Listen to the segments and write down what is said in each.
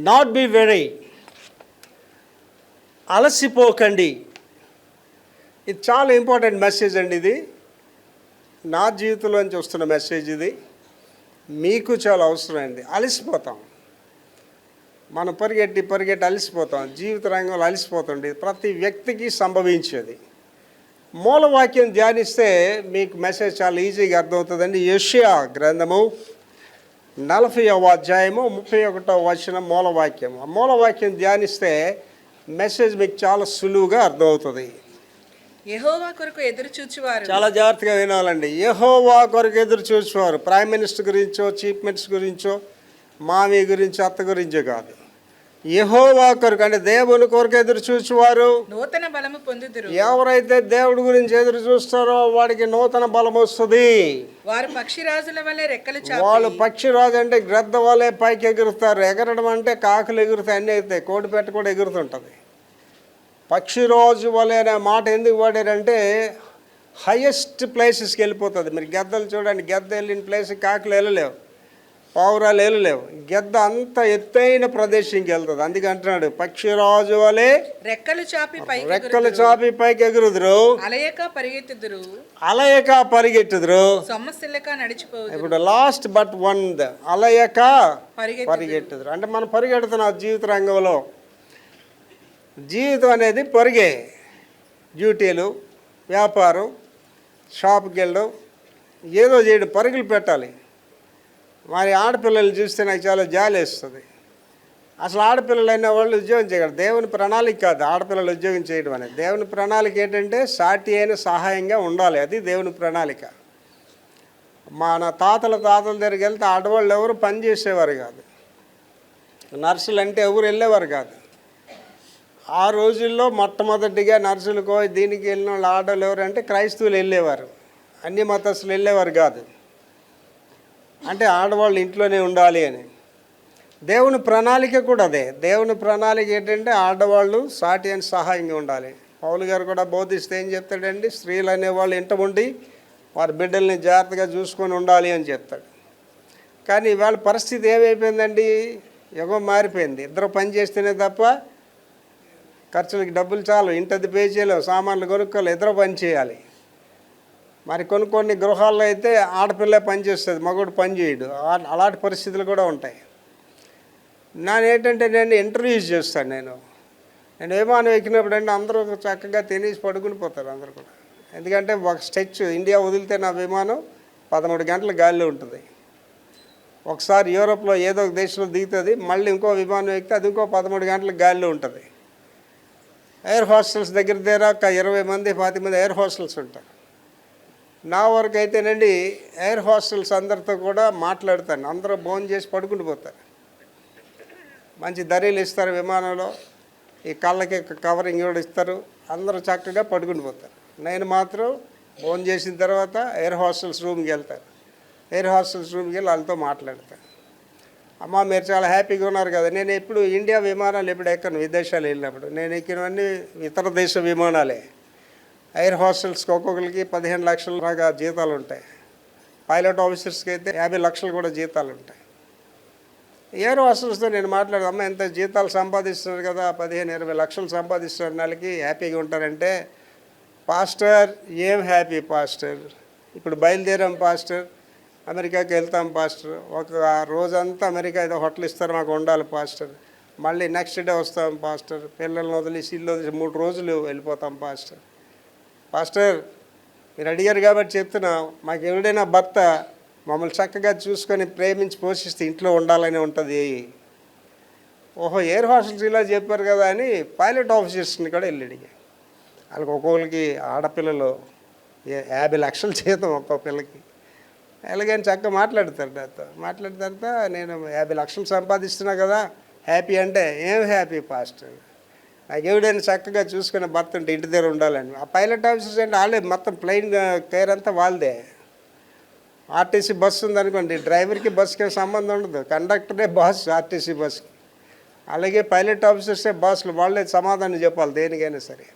Not be very, అలసిపోకండి. ఇది చాలా important message అండి. ఇది నా జీవితంలోంచి వస్తున్న మెసేజ్. ఇది మీకు చాలా అవసరమైంది. అలసిపోతాం, మనం పరిగెట్టి అలసిపోతాం, జీవిత రంగంలో అలసిపోతుంది. ప్రతి వ్యక్తికి సంభవించేది. మూలవాక్యం ధ్యానిస్తే మీకు మెసేజ్ చాలా ఈజీగా అర్థమవుతుందండి. యెషయా గ్రంథము 40వ అధ్యాయము 31వ వచనం మూలవాక్యం. ఆ మూలవాక్యం ధ్యానిస్తే మెసేజ్ మీకు చాలా సులువుగా అర్థమవుతుంది. యెహోవా కొరకు ఎదురు చూచువారు, చాలా జాగ్రత్తగా వినాలండి. యెహోవా కొరకు ఎదురు చూసేవారు. ప్రైమ్ మినిస్టర్ గురించో, చీఫ్ మినిస్టర్ గురించో, మామి గురించో, అత్త గురించో కాదు. యెహోవా కొరకు అంటే దేవుని కొరకు ఎదురు చూసేవారు నూతన బలము పొందుదురు. ఎవరైతే దేవుడి గురించి ఎదురు చూస్తారో వాడికి నూతన బలం వస్తుంది. వారు పక్షిరాజుల వలె రెక్కలు వాళ్ళు చాపి, పక్షిరాజు అంటే గ్రద్ద వలె పైకి ఎగురుతారు. ఎగరడం అంటే కాకులు ఎగురుతాయి, అన్నీ ఎగురుతాయి, కోడిపెట్ట కూడా ఎగురుతుంటుంది. పక్షిరాజు వలె అనే మాట ఎందుకు వాడారంటే హైయెస్ట్ ప్లేసెస్కి వెళ్ళిపోతుంది. మీరు గద్దలు చూడండి, గద్ద వెళ్ళిన ప్లేస్కి కాకులు వెళ్ళలేవు, పావురాలు వెళ్ళలేవు. గద్ద అంత ఎత్తైన ప్రదేశంకి వెళ్తుంది. అందుకే అంటున్నాడు పక్షిరాజు వలె రెక్కలు చాపి రెక్కలు చాపి పైకి ఎగురుదురు, అలయక పరిగెట్టుదురు, సొమ్మసిల్లక నడిచిపోదురు. ఇప్పుడు లాస్ట్ బట్ వన్, అలయక పరిగెట్టుదురు. అంటే మనం పరిగెడుతున్నాం జీవిత రంగంలో. జీవితం అనేది పరిగే. డ్యూటీలు, వ్యాపారం, షాప్కి వెళ్ళడం, ఏదో చేయడం, పరుగులు పెట్టాలి. మరి ఆడపిల్లలు చూస్తే నాకు చాలా జాలి వేస్తుంది. అసలు ఆడపిల్లలు అయిన వాళ్ళు ఉద్యోగం చేయగలరు. దేవుని ప్రణాళిక కాదు ఆడపిల్లలు ఉద్యోగం చేయడం అనేది. దేవుని ప్రణాళిక ఏంటంటే సాటి అయిన సహాయంగా ఉండాలి. అది దేవుని ప్రణాళిక. మన తాతల దగ్గరికి వెళ్తే ఆడవాళ్ళు ఎవరు పని చేసేవారు కాదు, నర్సులు అంటే ఎవరు వెళ్ళేవారు కాదు. ఆ రోజుల్లో మొట్టమొదటిగా నర్సులకు దీనికి వెళ్ళిన వాళ్ళు ఆడవాళ్ళు ఎవరంటే క్రైస్తవులు వెళ్ళేవారు, అన్ని మతస్థులు వెళ్ళేవారు కాదు. అంటే ఆడవాళ్ళు ఇంట్లోనే ఉండాలి అని. దేవుని ప్రణాళిక కూడా అదే. దేవుని ప్రణాళిక ఏంటంటే ఆడవాళ్ళు సాటి అని సహాయంగా ఉండాలి. పౌలు గారు కూడా బోధిస్తే ఏం చెప్తాడండి, స్త్రీలు అనేవాళ్ళు ఇంట ఉండి వారి బిడ్డల్ని జాగ్రత్తగా చూసుకొని ఉండాలి అని చెప్తాడు. కానీ ఇవాళ పరిస్థితి ఏమైపోయిందండి, యుగం మారిపోయింది. ఇద్దరు పని చేస్తేనే తప్ప ఖర్చులకి డబ్బులు చాలు, ఇంటది పే చేయలేవు, సామాన్లు కొనుక్కోవాలి, ఇద్దరు పని చేయాలి. మరి కొన్ని గృహాల్లో అయితే ఆడపిల్ల పని చేస్తుంది, మగవాడు పని చేయడు. అలాంటి పరిస్థితులు కూడా ఉంటాయి. ఏంటంటే నేను ఇంటర్వ్యూస్ చేస్తాను. నేను విమానం ఎక్కినప్పుడు అంటే అందరూ చక్కగా తినేసి పడుకుని పోతారు అందరూ కూడా. ఎందుకంటే ఒక స్టెచ్ ఇండియా వదిలితే నా విమానం 13 గంటల గాలిలో ఉంటుంది. ఒకసారి యూరోప్లో ఏదో ఒక దేశంలో దిగుతుంది, మళ్ళీ ఇంకో విమానం ఎక్కితే అది ఇంకో 13 గంటల గాలిలో ఉంటుంది. ఎయిర్ హాస్టల్స్ దగ్గర 20 మంది 40 మంది ఎయిర్ హాస్టల్స్ ఉంటారు. నా వరకు అయితేనండి ఎయిర్ హాస్టల్స్ అందరితో కూడా మాట్లాడతాను. అందరూ భోజనం చేసి పడుకుని పోతారు, మంచి ధరలు ఇస్తారు విమానంలో, ఈ కళ్ళకి కవరింగ్ కూడా ఇస్తారు, అందరూ చక్కగా పడుకుని పోతారు. నేను మాత్రం భోజనం చేసిన తర్వాత ఎయిర్ హాస్టల్స్ రూమ్కి వెళ్తాను. ఎయిర్ హాస్టల్స్ రూమ్కి వెళ్ళి వాళ్ళతో మాట్లాడతాను. అమ్మ మీరు చాలా హ్యాపీగా ఉన్నారు కదా. నేను ఎప్పుడు ఇండియా విమానాలు ఎప్పుడు ఎక్కను, విదేశాలు వెళ్ళినప్పుడు నేను ఎక్కినవన్నీ ఇతర దేశ విమానాలే. ఎయిర్ హాస్టల్స్కి ఒక్కొక్కరికి 15 లక్షల దాకా జీతాలు ఉంటాయి. పైలట్ ఆఫీసర్స్కి అయితే 50 లక్షలు కూడా జీతాలు ఉంటాయి. ఎయిర్ హాస్టల్స్తో నేను మాట్లాడదు, అమ్మ ఎంత జీతాలు సంపాదిస్తున్నారు కదా, 15-20 లక్షలు సంపాదిస్తున్నారు నెలకి, హ్యాపీగా ఉంటారంటే, పాస్టర్ ఏం హ్యాపీ పాస్టర్, ఇప్పుడు బయలుదేరాం పాస్టర్, అమెరికాకి వెళ్తాం పాస్టర్, ఒక రోజంతా అమెరికా ఏదో హోటల్ ఇస్తారు మాకు ఉండాలి పాస్టర్, మళ్ళీ నెక్స్ట్ డే వస్తాం పాస్టర్, పిల్లల్ని వదిలేసి ఇల్లు వదిలేసి 3 రోజులు వెళ్ళిపోతాం పాస్టర్. పాస్టర్ మీరు అడిగారు కాబట్టి చెప్తున్నా, మాకు ఎవడైనా భర్త మమ్మల్ని చక్కగా చూసుకొని ప్రేమించి పోషిస్తే ఇంట్లో ఉండాలని ఉంటుంది. ఓహో ఎయిర్ హాస్టల్స్ ఇలా చెప్పారు కదా అని పైలట్ ఆఫీసర్స్ని కూడా వెళ్ళి అడిగా. వాళ్ళకి ఒక్కొక్కరికి ఆడపిల్లలు 50 లక్షల జీతం ఒక్కొక్క పిల్లకి. ఎలాగని చక్కగా మాట్లాడతారు నాతో. మాట్లాడిన తర్వాత నేను 50 లక్షలు సంపాదిస్తున్నా కదా హ్యాపీ అంటే, ఏం హ్యాపీ పాస్టర్, నాకు ఎవడైనా చక్కగా చూసుకునే భర్త ఉంటే ఇంటి దగ్గర ఉండాలని. ఆ పైలట్ ఆఫీసర్స్ అంటే వాళ్ళే మొత్తం ప్లెయిన్ కేర్ అంతా వాళ్ళదే. ఆర్టీసీ బస్సు ఉందనుకోండి, డ్రైవర్కి బస్సుకి సంబంధం ఉండదు, కండక్టరే బాస్ ఆర్టీసీ బస్కి. అలాగే పైలట్ ఆఫీసర్సే బాస్లు, వాళ్ళే సమాధానం చెప్పాలి దేనికైనా సరే.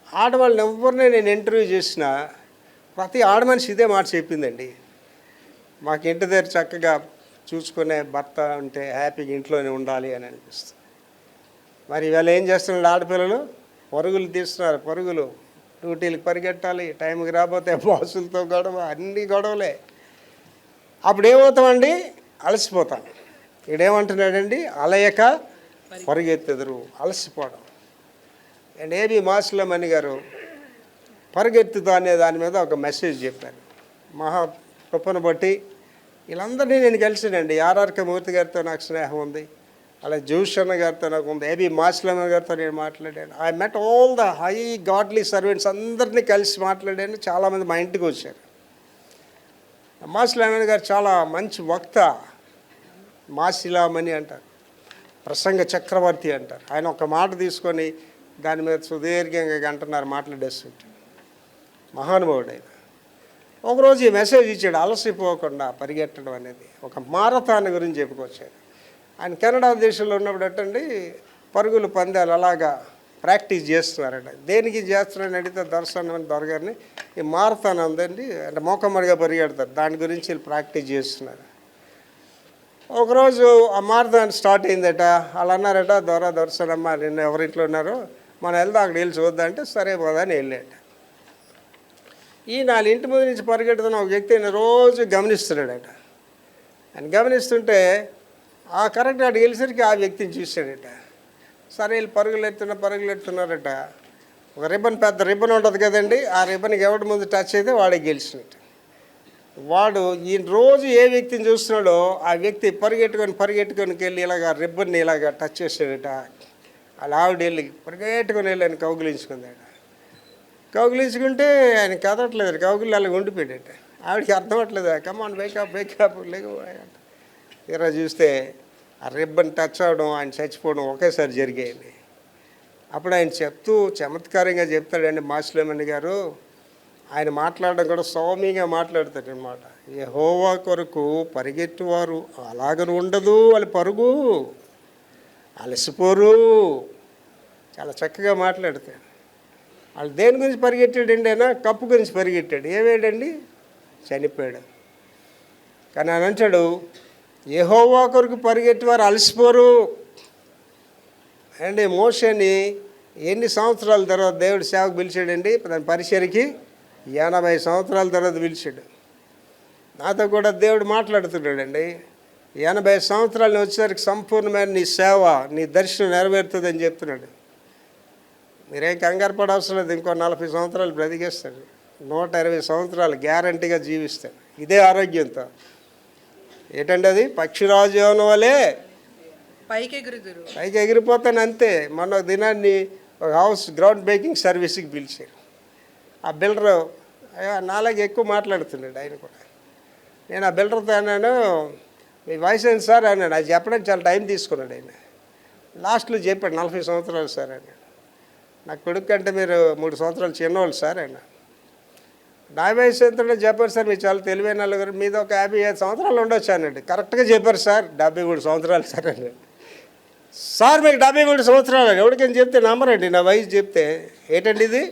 ఆడవాళ్ళని ఎవరిని నేను ఇంటర్వ్యూ చేసినా ప్రతి ఆడమనిషి ఇదే మాట చెప్పిందండి, మాకు ఇంటి దగ్గర చక్కగా చూసుకునే భర్త ఉంటే హ్యాపీగా ఇంట్లోనే ఉండాలి అని అనిపిస్తుంది. మరి ఇవాళ ఏం చేస్తున్నారు ఆడపిల్లలు? పరుగులు తీస్తున్నారు, పరుగులు, డ్యూటీలకు పరిగెట్టాలి, టైంకి రాబోతే బాసులతో గొడవ, అన్ని గొడవలే. అప్పుడు ఏమవుతామండి? అలసిపోతాం. ఈడేమంటున్నాడండి? అలయక పరిగెత్తెదరు, అలసిపోవడం. అండ్ ఏబి మాస్లమణి గారు పరిగెత్తుతా అనే దాని మీద ఒక మెసేజ్ చెప్పారు. మహా కృపను బట్టి వీళ్ళందరినీ నేను కలిసానండి. ఆర్ఆర్కే మూర్తి గారితో నాకు స్నేహం ఉంది, అలాగే జోషన్న గారితో నాకు ఉంది, ఏబి మాస్లమణి గారితో నేను మాట్లాడాను. I met all the high godly servants, అందరినీ కలిసి మాట్లాడాను. చాలామంది మా ఇంటికి వచ్చారు. మాస్లమణి గారు చాలా మంచి వక్త, మాసిలామణి అంటారు, ప్రసంగ చక్రవర్తి అంటారు. ఆయన ఒక మాట తీసుకొని దాని మీద సుదీర్ఘంగా గంటన్నర మాట్లాడేస్తుంటాడు. మహానుభావుడు ఆయన. ఒకరోజు ఈ మెసేజ్ ఇచ్చాడు, అలసిపోకుండా పరిగెట్టడం అనేది. ఒక మారథాన్ గురించి చెప్పుకొచ్చాడు. ఆయన కెనడా దేశంలో ఉన్నప్పుడు అట్టండి పరుగులు పందాలు అలాగా ప్రాక్టీస్ చేస్తున్నారట. దేనికి చేస్తున్నారని అడిగితే దర్శనం దొరగారిని ఈ మారథాన్ ఉందండి అంటే మోకమ్మడిగా పరిగెడతారు, దాని గురించి వీళ్ళు ప్రాక్టీస్ చేస్తున్నారు. ఒకరోజు ఆ మారథాన్ స్టార్ట్ అయిందట. అలా అన్నారట, దొరసనమ్మ నిన్న ఎవరింట్లో ఉన్నారో మనం వెళ్దాం, అక్కడ వెళ్ళి చూద్దాం అంటే సరే పోదా అని వెళ్ళాట. ఈ 4 ఇంటి ముందు నుంచి పరిగెడుతున్న ఒక వ్యక్తి ఆయన రోజు గమనిస్తున్నాడట. ఆయన గమనిస్తుంటే ఆ కరెక్ట్ అటు వెళ్ళేసరికి ఆ వ్యక్తిని చూశాడట. సరే వీళ్ళు పరుగులెడుతున్నారట. ఒక రిబ్బన్, పెద్ద రిబ్బన్ ఉంటుంది కదండి, ఆ రిబ్బన్కి ఎవరి ముందు టచ్ అయితే వాడే గెలిచినట్టు. వాడు ఈ రోజు ఏ వ్యక్తిని చూస్తున్నాడో ఆ వ్యక్తి పరిగెట్టుకొని వెళ్ళి ఇలాగ రిబ్బన్ని ఇలాగ టచ్ చేసాడట. అలా ఆవిడ వెళ్ళి పరిగెట్టుకొని వెళ్ళి ఆయన కౌగిలించుకుందాడ. కౌగిలించుకుంటే ఆయన కదట్లేదు, కౌగిలి అలాగ ఉండిపోయాడట. ఆవిడకి అర్థం అవ్వట్లేదు, కమాన్ బేకప్ లేక. తీరా చూస్తే ఆ రిబ్బన్ టచ్ అవ్వడం, ఆయన చచ్చిపోవడం ఒకేసారి జరిగాయండి. అప్పుడు ఆయన చెప్తూ చమత్కారంగా చెప్తాడండి మాస్లమణి గారు. ఆయన మాట్లాడడం కూడా సౌమ్యంగా మాట్లాడతాడు అనమాట. యెహోవా కొరకు పరిగెట్టువారు అలాగని ఉండదు, వాళ్ళ పరుగు అలసిపోరు. చాలా చక్కగా మాట్లాడతాడు. వాళ్ళు దేని గురించి పరిగెట్టాడండి? అయినా కప్పు గురించి పరిగెట్టాడు. ఏమేడండి? చనిపోయాడు. కానీ ఆయన అంటాడు, యెహోవా కొరకు పరిగెట్టేవారు అలసిపోరు. అండి మోషేని ఎన్ని సంవత్సరాల తర్వాత దేవుడు సేవకు పిలిచాడండి? దాని పరిచర్యకి 80 సంవత్సరాల తర్వాత పిలిచాడు. నాతో కూడా దేవుడు మాట్లాడుతున్నాడండి. 80 సంవత్సరాలు వచ్చేసరికి సంపూర్ణమైన నీ సేవ, నీ దర్శనం నెరవేరుతుందని చెప్తున్నాడు. మీరేం కంగారు పడవసరం లేదు, ఇంకో 40 సంవత్సరాలు బ్రతికేస్తాడు, 120 సంవత్సరాలు గ్యారంటీగా జీవిస్తాడు ఇదే ఆరోగ్యంతో. ఏంటండి అది? పక్షిరాజు యోన వలే పైకి ఎగిరిపోతాను అంతే. మొన్న దినాన్ని ఒక హౌస్ గ్రౌండ్ బ్రేకింగ్ సర్వీస్కి పిలిచారు. ఆ బిల్డరు నాలాగే ఎక్కువ మాట్లాడుతున్నాడు. ఆయన కూడా, నేను ఆ బిల్డర్తో అన్నాను, మీ వయసు ఏంటి సార్ అన్నాడు. అది చెప్పడానికి చాలా టైం తీసుకున్నాడు. ఆయన లాస్ట్లో చెప్పాడు 40 సంవత్సరాలు సార్ అన్నాడు. నా కొడుకు కంటే మీరు 3 సంవత్సరాలు చిన్నవాళ్ళు సార్ అన్న. నా వయసు ఎంతంటే చెప్పారు సార్, మీరు చాలా తెలివైన నలుగురు, మీద ఒక 55 సంవత్సరాలు ఉండొచ్చు అన్నాడు. కరెక్ట్గా చెప్పారు సార్, 73 సంవత్సరాలు సార్ అన్నాడు. సార్ మీకు 73 సంవత్సరాలు అని ఎవరికైనా చెప్తే నమ్మరండి, నా వయసు చెప్తే. ఏంటండి ఇది?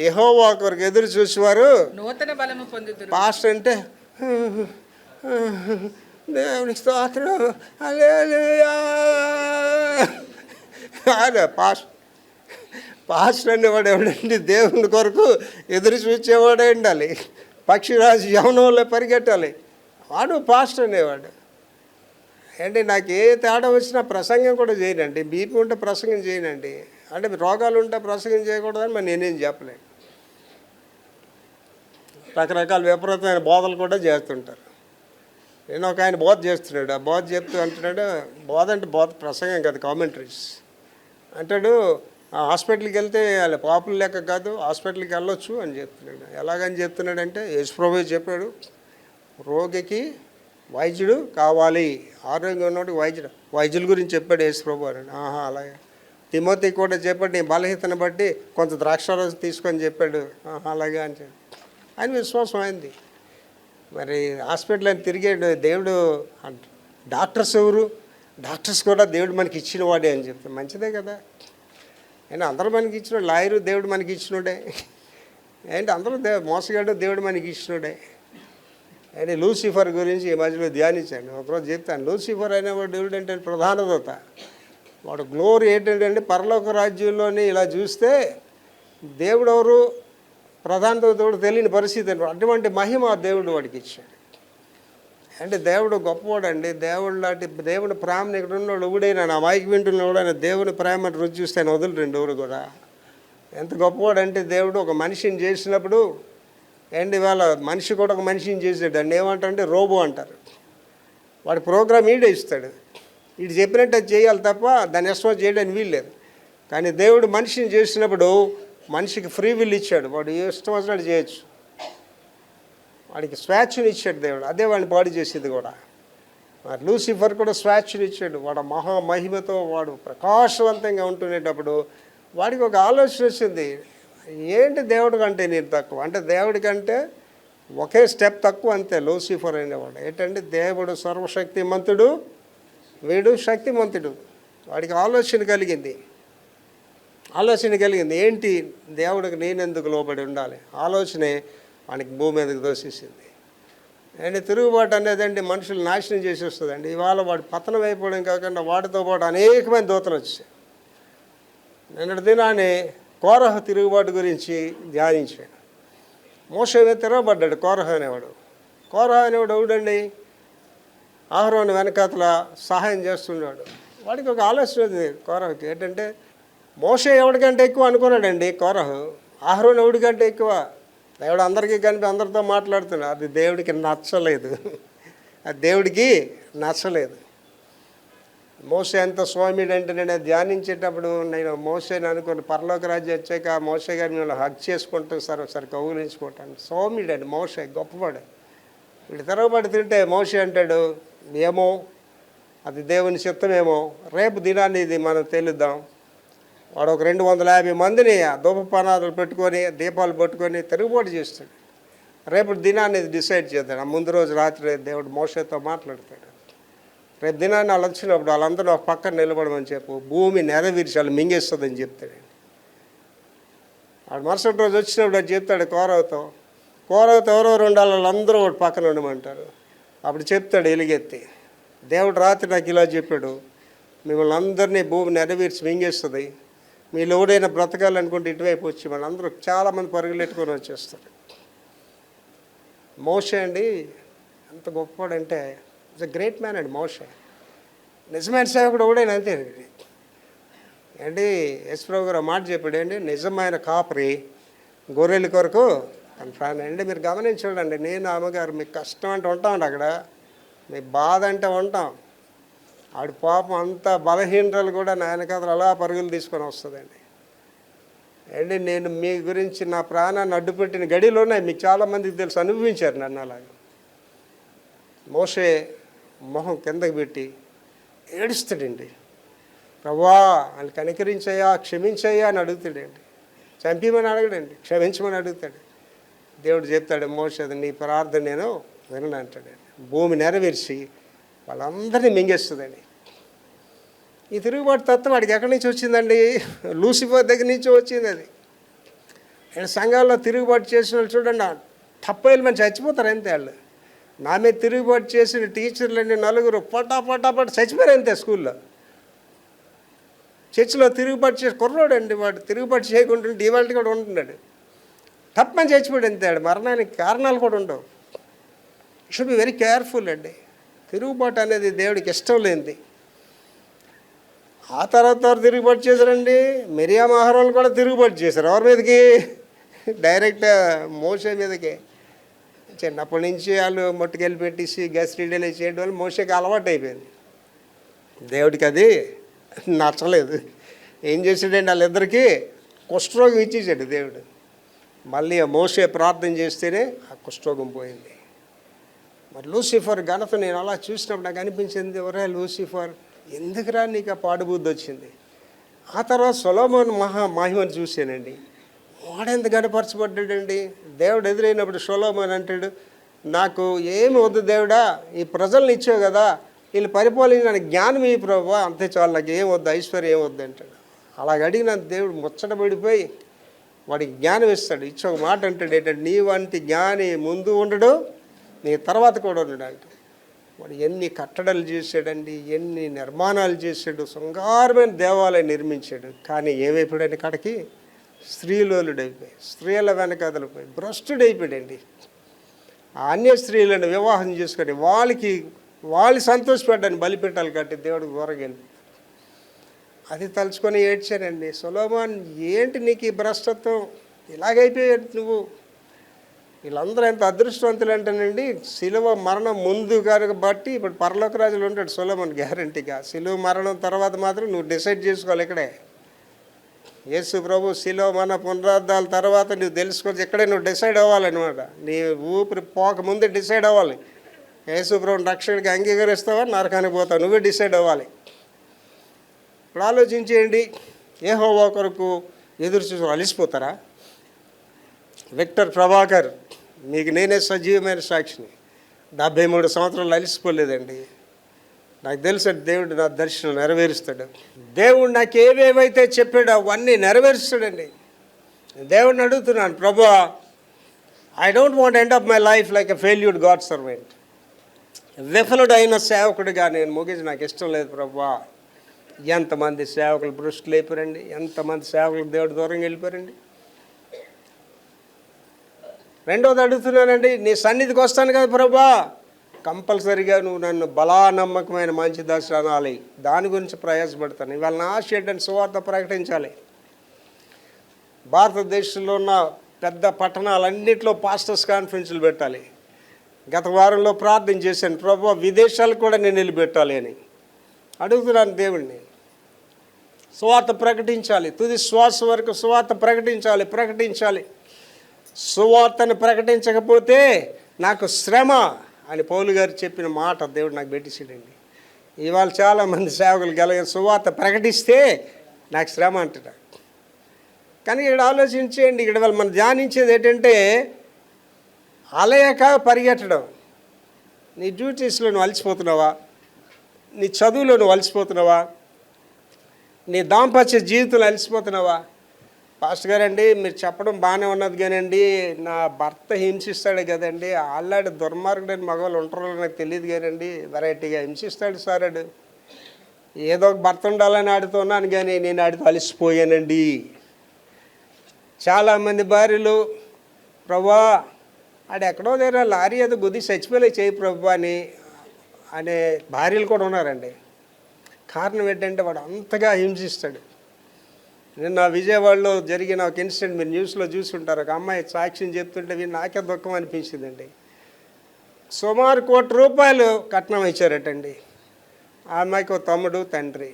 యెహోవా కొరకు ఎదురు చూసేవారు నూతన బలము పొందుదురు. పాస్టర్ అంటే దేవునికి స్తోత్రం హల్లెలూయా అదే పాస్టర్ అనేవాడు ఎవడండి? దేవుని కొరకు ఎదురు చూసేవాడే ఉండాలి. పక్షిరాజు యవనంలో పరిగెట్టాలి, వాడు పాస్టర్ అనేవాడు. ఏంటి నాకు ఏ తేడా వచ్చినా ప్రసంగం కూడా చేయనండి. బీపీ ఉంటే ప్రసంగం చేయనండి. అంటే రోగాలు ఉంటే ప్రసంగం చేయకూడదని మరి నేనేం చెప్పలేను. రకరకాల విపరీతమైన బోధలు కూడా చేస్తుంటారు. నేను ఒక ఆయన బోధ చేస్తున్నాడు. ఆ బోధ చెప్తూ అంటున్నాడు, బోధ అంటే బోధ ప్రసంగం కాదు, కామెంటరీస్ అంటాడు. హాస్పిటల్కి వెళ్తే వాళ్ళ పాపుల లెక్క కాదు, హాస్పిటల్కి వెళ్ళొచ్చు అని చెప్తున్నాడు. ఎలాగని చెప్తున్నాడంటే యేసుప్రభువే చెప్పాడు, రోగికి వైద్యుడు కావాలి, ఆరోగ్యం ఉన్నవాడు వైద్యుల గురించి చెప్పాడు యేసుప్రభు అని. అలాగే తిమోతి కూడా చెప్పాడు, నీ బలహీనతను బట్టి కొంత ద్రాక్షారసం తీసుకొని చెప్పాడు. అలాగే అని చెప్పి ఆయన విశ్వాసం అయింది. మరి హాస్పిటల్ అని తిరిగాడు దేవుడు. డాక్టర్స్ ఎవరు? డాక్టర్స్ కూడా దేవుడు మనకి ఇచ్చిన వాడే అని చెప్తే మంచిదే కదా. అయినా అందరూ మనకి ఇచ్చినాడు. లాయరు దేవుడు మనకి ఇచ్చినోడే. ఏంటి అందరూ మోసగాడు దేవుడు మనకి ఇచ్చినోడే. అని లూసిఫర్ గురించి ఈ మధ్యలో ధ్యానించాను. ఒకరోజు చెప్తాను. లూసిఫర్ అనేవాడు దేవుడు అంటే ప్రధాన దూత. వాడు గ్లోరీ ఏంటంటే పరలోక రాజ్యంలోని ఇలా చూస్తే దేవుడు ఎవరు ప్రధాన దూత తెలియని పరిస్థితి అండి. అటువంటి మహిమ దేవుడు వాడికి ఇచ్చాడు. అంటే దేవుడు గొప్పవాడు అండి. దేవుడు లాంటి దేవుని ప్రేమను ఇక్కడ ఉన్నవాడు ఎవడైనా నా మైకి వింటున్నవాడు ఆయన దేవుని ప్రేమను రుచి చూస్తే ఆయన వదలరండి ఎవరు కూడా. ఎంత గొప్పవాడు అంటే దేవుడు ఒక మనిషిని చేసినప్పుడు అండ్ ఇవాళ మనిషి కూడా ఒక మనిషిని చేసాడు అండి. ఏమంటారంటే రోబో అంటారు. వాడి ప్రోగ్రామ్ ఈడే ఇస్తాడు. వీడు చెప్పినట్టు అది చేయాలి తప్ప దాన్ని ఇష్టం చేయడానికి వీల్లేదు. కానీ దేవుడు మనిషిని చేసినప్పుడు మనిషికి ఫ్రీ విల్ ఇచ్చాడు. వాడు ఇష్టం వచ్చినట్టు చేయొచ్చు. వాడికి స్వేచ్ఛను ఇచ్చాడు దేవుడు. అదే వాడిని పాడు చేసేది కూడా. మరి లూసిఫర్ కూడా స్వేచ్ఛను ఇచ్చాడు. వాడు మహామహిమతో వాడు ప్రకాశవంతంగా ఉంటునేటప్పుడు వాడికి ఒక ఆలోచన వచ్చింది. ఏంటి దేవుడి కంటే నేను తక్కువ అంటే దేవుడి కంటే ఒకే స్టెప్ తక్కువ అంతే లూసిఫర్ అనేవాడు. ఏంటంటే దేవుడు సర్వశక్తిమంతుడు, వీడు శక్తిమంతుడు. వాడికి ఆలోచన కలిగింది. ఏంటి దేవుడికి నేనెందుకు లోబడి ఉండాలి ఆలోచనే వానికి భూమి మీదకి దోషిస్తుంది. అండ్ తిరుగుబాటు అనేదండి మనుషులు నాశనం చేసి వస్తుందండి. ఇవాళ వాడు పతనం అయిపోవడం కాకుండా వాటితో పాటు అనేకమైన దూతలు వచ్చాయి. నిన్నటి దినాన్ని కోరహ తిరుగుబాటు గురించి ధ్యానించాను. మోషే మీద తిరగబడ్డాడు కోరహ అనేవాడు. ఎవడండి అహరోను వెనకాతల సహాయం చేస్తున్నాడు. వాడికి ఒక ఆలోచన ఉంది కోరహకి. ఏంటంటే మోషే ఎవడికంటే ఎక్కువ అనుకున్నాడండి కోరహు. అహరోను ఎవడికంటే ఎక్కువ. దేవుడు అందరికీ కనిపి అందరితో మాట్లాడుతున్నాడు. అది దేవుడికి నచ్చలేదు. మోషే ఎంత స్వామిడు అంటే నేను ధ్యానించేటప్పుడు నేను మోసేని అనుకుని పరలోక రాజ్యం వచ్చాక మోషే గారిని నేను హగ్ చేసుకుంటాను ఒకసారి కౌగులించుకుంటాను. స్వామిడు అండి మోషే గొప్పవాడు. వీడు తిరగబడి తింటే మోషే అంటాడు ఏమో అది దేవుని చిత్తమేమో రేపు దినాన్ని ఇది మనం తెలుద్దాం. వాడు ఒక 250 మందిని ధూపపానాదులు పెట్టుకొని దీపాలు పట్టుకొని తిరుగుబాటు చేస్తాడు. రేపు దినాన్ని డిసైడ్ చేద్దాడు. ఆ ముందు రోజు రాత్రి దేవుడు మోషేతో మాట్లాడతాడు. రేపు దినాన్ని వాళ్ళు వచ్చినప్పుడు వాళ్ళందరూ ఒక పక్కన నిలబడమని చెప్పు, భూమి నెరవేర్చి వాళ్ళు మింగేస్తుందని చెప్తాడు. వాడు మరుసటి రోజు వచ్చినప్పుడు అది చెప్తాడు కోరవతో ఎవరెవరు ఉండాలి వాళ్ళందరూ ఒకటి పక్కన ఉండమంటారు. అప్పుడు చెప్తాడు ఎలుగెత్తి దేవుడు రాత్రి నాకు ఇలా చెప్పాడు, మిమ్మల్ని అందరినీ భూమి నెరవేర్చి మింగేస్తుంది. మీరు ఎవడైనా బ్రతకాలనుకుంటే ఇటువైపు వచ్చి వాళ్ళందరూ చాలామంది పరుగులెట్టుకొని వచ్చేస్తారు. మోషే అండి ఎంత గొప్పవాడంటే ఇట్స్ అ గ్రేట్ మ్యాన్ అండి మోషే. నిజమైన సేవకుడు ఎవడైనా అంతే అండి. యశ్ప్రభు గారు మాట చెప్పాడు అండి, నిజమైన కాపరి గొర్రెల కొరకు కన్ఫాన్ అండి. మీరు గమనించండి, నేను అమ్మగారు మీకు కష్టం అంటే ఉంటామండి అక్కడ, మీ బాధ అంటే ఉంటాం. ఆడి పాపం అంత బలహీనతలు కూడా నాయన కథలు అలా పరుగులు తీసుకొని వస్తుందండి. అండి నేను మీ గురించి నా ప్రాణాన్ని అడ్డుపెట్టిన గడిలోనే మీకు చాలామందికి తెలుసు, అనుభవించారు నన్ను అలాగే. మోషే మొహం కిందకి పెట్టి ఏడుస్తాడండి. ప్రభువా వాళ్ళు కనికరించయ్యా క్షమించయ్యా అని అడుగుతాడండి. చంపిమని అడగడండి, క్షమించమని అడుగుతాడు. దేవుడు చెప్తాడు మోషే నీ ప్రార్థన నేను వినను అంటాడండి. భూమి నెరవేర్చి వాళ్ళందరినీ మింగేస్తుందండి. ఈ తిరుగుబాటు తత్వం వాడికి ఎక్కడి నుంచి వచ్చిందండి? లూసిఫర్ దగ్గర నుంచి వచ్చింది అది. అండ్ సంఘాల్లో తిరుగుబాటు చేసిన వాళ్ళు చూడండి తప్పైలు మంచి చచ్చిపోతారు అంతే. వాళ్ళు నా మీద తిరుగుబాటు చేసిన టీచర్లన్నీ 4 పటాపట చచ్చిపోయారు అంతే. స్కూల్లో చర్చిలో తిరుగుబాటు చేసి కుర్రోడండి వాడు తిరుగుబాటు చేయకుండా ఇవాళ కూడా ఉంటున్నాడు. తప్పని చచ్చిపోయాడు అంతే. మరణానికి కారణాలు కూడా ఉండవు. షుడ్ బి వెరీ కేర్ఫుల్ అండి. తిరుగుబాటు అనేది దేవుడికి ఇష్టం లేనిది. ఆ తర్వాత తిరుగుబాటు చేశారండి. మిరియాం అహరోను కూడా తిరుగుబాటు చేశారు. ఎవరి మీదకి? డైరెక్ట్ మోషే మీదకి. చిన్నప్పటి నుంచి వాళ్ళు మొట్టుకెళ్ళి పెట్టేసి గసిరీడలు చేయడం వల్ల మోషేకి అలవాటు అయిపోయింది. దేవుడికి అది నచ్చలేదు. ఏం చేసాడండి వాళ్ళిద్దరికీ కుష్ఠరోగం ఇచ్చేసాడు దేవుడు. మళ్ళీ ఆ మోషే ప్రార్థన చేస్తేనే ఆ కుష్ఠరోగం పోయింది. మరి లూసిఫర్ ఘనత నేను అలా చూసినప్పుడు నాకు అనిపించింది, ఎవరే లూసిఫర్ ఎందుకురా నీకు ఆ పాడుబుద్ధి వచ్చింది. ఆ తర్వాత సొలొమోను మహిమను చూశానండి. వాడెంత గనపరచబడ్డాడండి. దేవుడు ఎదురైనప్పుడు సొలొమోను అంటాడు, నాకు ఏమి వద్దు దేవుడా, ఈ ప్రజల్ని ఇచ్చావు కదా, వీళ్ళు పరిపాలించడానికి జ్ఞానం ఈ ప్రభువా, అంతే చాలు, నాకు ఏం వద్దు, ఐశ్వర్యం ఏం వద్దు అంటాడు. అలాగ అడిగిన దేవుడు ముచ్చటపడిపోయి వాడికి జ్ఞానం ఇస్తాడు. ఇచ్చి ఒక మాట అంటాడు ఏంటంటే, నీ వంటి జ్ఞాని ముందు ఉండడు నీ తర్వాత కూడా ఉన్నాడంట. వాడు ఎన్ని కట్టడలు చేశాడండి, ఎన్ని నిర్మాణాలు చేశాడు, శృంగారమైన దేవాలయం నిర్మించాడు. కానీ ఏమైపోయాడండి కడకి? స్త్రీలోలుడైపోయి, స్త్రీల వెనకదలిపోయి భ్రష్టుడైపోయాడండి. ఆ అన్య స్త్రీలను వివాహం చేసుకొని వాళ్ళు సంతోషపడ్డాను బలిపెట్టాలి కాబట్టి దేవుడికి దూరంగా వెళ్ళి అది తలుచుకొని ఏడ్చానండి. సొలొమోన్, ఏంటి నీకు ఈ భ్రష్టత్వం? ఇలాగైపోయాడు నువ్వు. వీళ్ళందరూ ఎంత అదృష్టవంతులు అంటేనండి, శిలువ మరణం ముందు కాబట్టి ఇప్పుడు పరలోక రాజులు ఉంటాడు సొలొమోన్ గ్యారంటీగా. శిలువ మరణం తర్వాత మాత్రం నువ్వు డిసైడ్ చేసుకోవాలి ఇక్కడే. యేసు ప్రభు శిలువ మన పునరుద్ధాల తర్వాత నువ్వు తెలుసుకోవచ్చు, ఇక్కడే నువ్వు డిసైడ్ అవ్వాలన్నమాట. నీ ఊపిరి పోక ముందే డిసైడ్ అవ్వాలి. యేసు ప్రభుని రక్షకుడికి అంగీకరిస్తావా, నరకానికి పోతావు, నువ్వే డిసైడ్ అవ్వాలి. ఇప్పుడు ఆలోచించేయండి, యెహోవా కొరకు ఎదురు చూసి అలిసిపోతారా? విక్టర్ ప్రభాకర్, మీకు నేనే సజీవమైన సాక్షిని. 73 సంవత్సరాలు అలిసిపోలేదండి. నాకు తెలుసు దేవుడు నా దర్శనం నెరవేరుస్తాడు. దేవుడు నాకు ఏవేవైతే చెప్పాడో అవన్నీ నెరవేరుస్తాడండి. దేవుడిని అడుగుతున్నాను, ప్రభువా, I don't want end up my life like a failured God servant. విఫలుడైన సేవకుడిగా నేను ముగించి నాకు ఇష్టం లేదు ప్రభువా. ఎంతమంది సేవకులు భ్రష్టులు అయిపోయారండి, ఎంతమంది సేవకులు దేవుడి దూరంగా వెళ్ళిపోయారండి. రెండోది అడుగుతున్నానండి, నీ సన్నిధికి వస్తాను కదా ప్రభువా, కంపల్సరీగా నువ్వు నన్ను బలానమ్మకమైన మంచి దాసి అనాలి. దాని గురించి ప్రయాసపడతాను. ఇవాళ నా షెడ్ని సువార్త ప్రకటించాలి. భారతదేశంలో ఉన్న పెద్ద పట్టణాలన్నింటిలో పాస్టర్స్ కాన్ఫరెన్స్లు పెట్టాలి. గత వారంలో ప్రార్థన చేశాను, ప్రభువా విదేశాలకు కూడా నేను నిలబెట్టాలి అని అడుగుతున్నాను దేవుణ్ణి. సువార్త ప్రకటించాలి, తుది శ్వాస వరకు సువార్త ప్రకటించాలి. సువార్తను ప్రకటించకపోతే నాకు శ్రమ అని పౌలు గారు చెప్పిన మాట దేవుడు నాకు పెట్టేసాడండి. ఇవాళ చాలామంది సేవకులు సువార్త ప్రకటిస్తే నాకు శ్రమ అంటున్నారు. కానీ ఇక్కడ ఆలోచించేయండి, ఇక్కడ వాళ్ళు మనం ధ్యానించేది ఏంటంటే అలయక పరిగెట్టడం. నీ డ్యూటీస్లో నువ్వు అలసిపోతున్నావా? నీ చదువులో నువ్వు అలసిపోతున్నావా? నీ దాంపత్య జీవితంలో అలసిపోతున్నావా? పాస్టర్ గారండి, మీరు చెప్పడం బాగానే ఉన్నది కానండి, నా భర్త హింసిస్తాడు కదండి, ఆల్లాడు దుర్మార్గుడని మగవాళ్ళు ఉంటారో నాకు తెలియదు కానండి, వెరైటీగా హింసిస్తాడు సార్. ఆడు ఏదో ఒక భర్త ఉండాలని ఆడుతున్నాను కానీ నేను ఆడితో అలసిపోయానండి. చాలామంది భార్యలు, ప్రభువా ఆడు ఎక్కడో దగ్గర లారీ ఏదో గుద్ది చచ్చిపోలే చేయి ప్రభు అనే భార్యలు కూడా ఉన్నారండి. కారణం ఏంటంటే వాడు అంతగా హింసిస్తాడు. నిన్న విజయవాడలో జరిగిన ఒక ఇన్సిడెంట్ మీరు న్యూస్లో చూసి ఉంటారు. ఒక అమ్మాయి సాక్ష్యం చెప్తుంటే నాకే దుఃఖం అనిపించిందండి. సుమారు ₹1,00,00,000 కట్నం ఇచ్చారటండి. ఆ అమ్మాయికి ఒక తమ్ముడు, తండ్రి.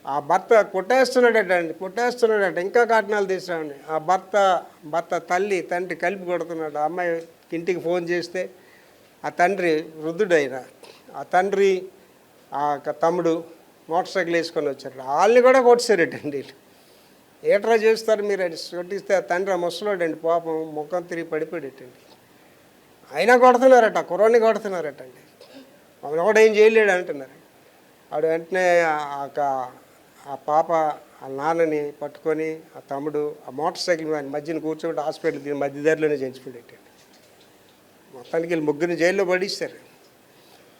ఆ భర్త కొట్టేస్తున్నాడట, ఇంకా కట్నాలు తీసుకురాండి. ఆ భర్త తండ్రి కలిపి కొడుతున్నాడు. ఆ అమ్మాయి ఇంటికి ఫోన్ చేస్తే ఆ తండ్రి వృద్ధుడైన ఆ తండ్రి ఆ తమ్ముడు మోటార్ సైకిల్ వేసుకొని వచ్చారు. వాళ్ళని కూడా కొట్టేశారటండి. ఏట్రా చేస్తారు మీరు అని కొట్టిస్తే ఆ తండ్రి ఆ ముసలోడండి పాపం ముఖం తిరిగి పడిపోయాడటండి. అయినా కొడుతున్నారట, కుర్రాన్ని కొడుతున్నారటండి. మమ్మల్ని కూడా ఏం చేయలేడు అంటున్నారు. ఆవిడ వెంటనే ఆ పాప ఆ నాన్నని పట్టుకొని ఆ తమ్ముడు ఆ మోటార్ సైకిల్ మధ్యన కూర్చోబెట్టి హాస్పిటల్ మధ్య దారిలోనే చచ్చిపోయాడటండి. మొత్తానికి వీళ్ళు ముగ్గురిని జైల్లో పడిస్తారు.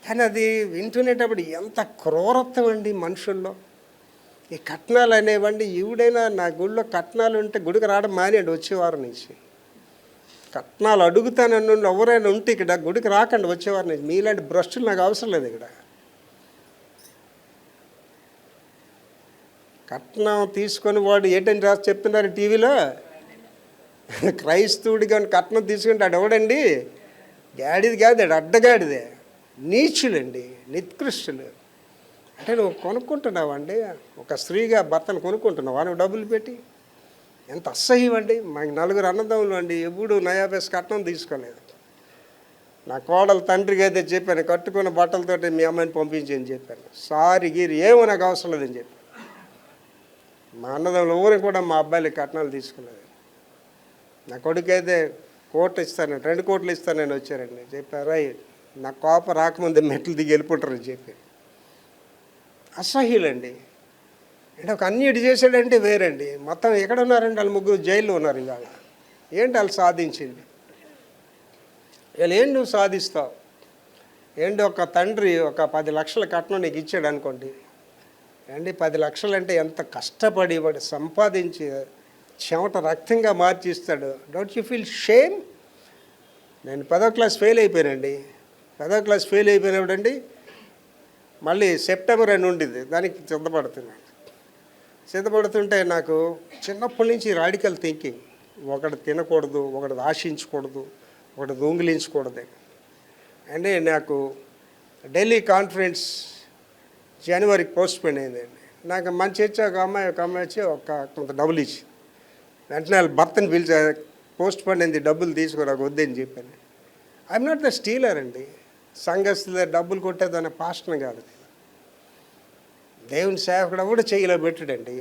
కానీ అది వింటునేటప్పుడు ఎంత క్రూరత్వం అండి మనుషుల్లో. ఈ కట్నాలు అనేవండి, ఈవిడైనా నా గుడిలో కట్నాలు ఉంటే గుడికి రావడం మానేయండి. వచ్చేవారం నుంచి కట్నాలు అడుగుతానన్ను ఎవరైనా ఉంటే ఇక్కడ గుడికి రాకండి వచ్చేవారం నుంచి. మీలాంటి భ్రష్టులు నాకు అవసరం లేదు. ఇక్కడ కట్నం తీసుకొని వాడు ఏంటని రాసి చెప్తున్నారు టీవీలో, క్రైస్తవుడి కానీ కట్నం తీసుకుంటే ఆడు ఎవడండి? గాడిది కాదు, ఆడు అడ్డగాడిదే. నీచులండి, నికృష్టులు. అంటే నువ్వు కొనుక్కుంటున్నావండి, ఒక స్త్రీగా భర్తను కొనుక్కుంటున్నావా నువ్వు డబ్బులు పెట్టి? ఎంత అసహ్యం అండి. మాకు 4 అన్నదమ్ములు అండి, ఎప్పుడు నయాబేస్ కట్నం తీసుకోలేదు. నా కోడలు తండ్రికి అయితే చెప్పాను, కట్టుకున్న బట్టలతోటి మీ అమ్మాయిని పంపించని చెప్పాను. సారీ గీరి ఏమో నాకు అవసరం లేదని చెప్పాను. మా అన్నదమ్ములు ఊరికి కూడా మా అబ్బాయిలకి కట్నాలు తీసుకోలేదు. నా కొడుకు అయితే కోట్లు ఇస్తాను, 2 కోట్లు ఇస్తాను నేను వచ్చారండి. చెప్పారా నా కోపం రాకముందే మెట్లు దిగి వెళ్ళిపోతారని చెప్పి. అసహ్యులండి. అంటే ఒక అన్నిటి చేశాడంటే వేరండి. మొత్తం ఎక్కడ ఉన్నారండి? వాళ్ళు ముగ్గురు జైల్లో ఉన్నారు. ఇవాళ ఏంటి వాళ్ళు సాధించింది? వీళ్ళు ఏం నువ్వు సాధిస్తావు? ఏంటి ఒక తండ్రి ఒక 10 లక్షల కట్నం నీకు ఇచ్చాడు అనుకోండి, అండి 10 లక్షలు అంటే ఎంత కష్టపడి వాడు సంపాదించి చెమట రక్తంగా మార్చిస్తాడు. Don't you feel shame? నేను 10వ క్లాస్ ఫెయిల్ అయిపోయానండి. 10వ క్లాస్ ఫెయిల్ అయిపోయినప్పుడండి మళ్ళీ సెప్టెంబర్ అని ఉండింది, దానికి సిద్ధపడుతుంటే నాకు చిన్నప్పటి నుంచి రాడికల్ థింకింగ్, ఒకటి తినకూడదు, ఒకటి ఆశించకూడదు, ఒకటి దొంగిలించకూడదు. అంటే నాకు ఢిల్లీ కాన్ఫరెన్స్ జనవరికి పోస్ట్ పోన్ అయిందండి. నాకు మంచి వచ్చి ఒక అమ్మాయి వచ్చి కొంత డబ్బులు ఇచ్చి వెంటనే వాళ్ళ భర్తని పిలిచి పోస్ట్ పోన్ అయింది, డబ్బులు తీసుకో, నాకు వద్దని చెప్పాను. ఐఎమ్ నాట్ ద స్టీలర్ అండి. సంఘస్థుల డబ్బులు కొట్టేదాన్ని పాస్టర్ని కాదు. దేవుని సేవకుడు కూడా చెయ్యిలో పెట్టాడండి.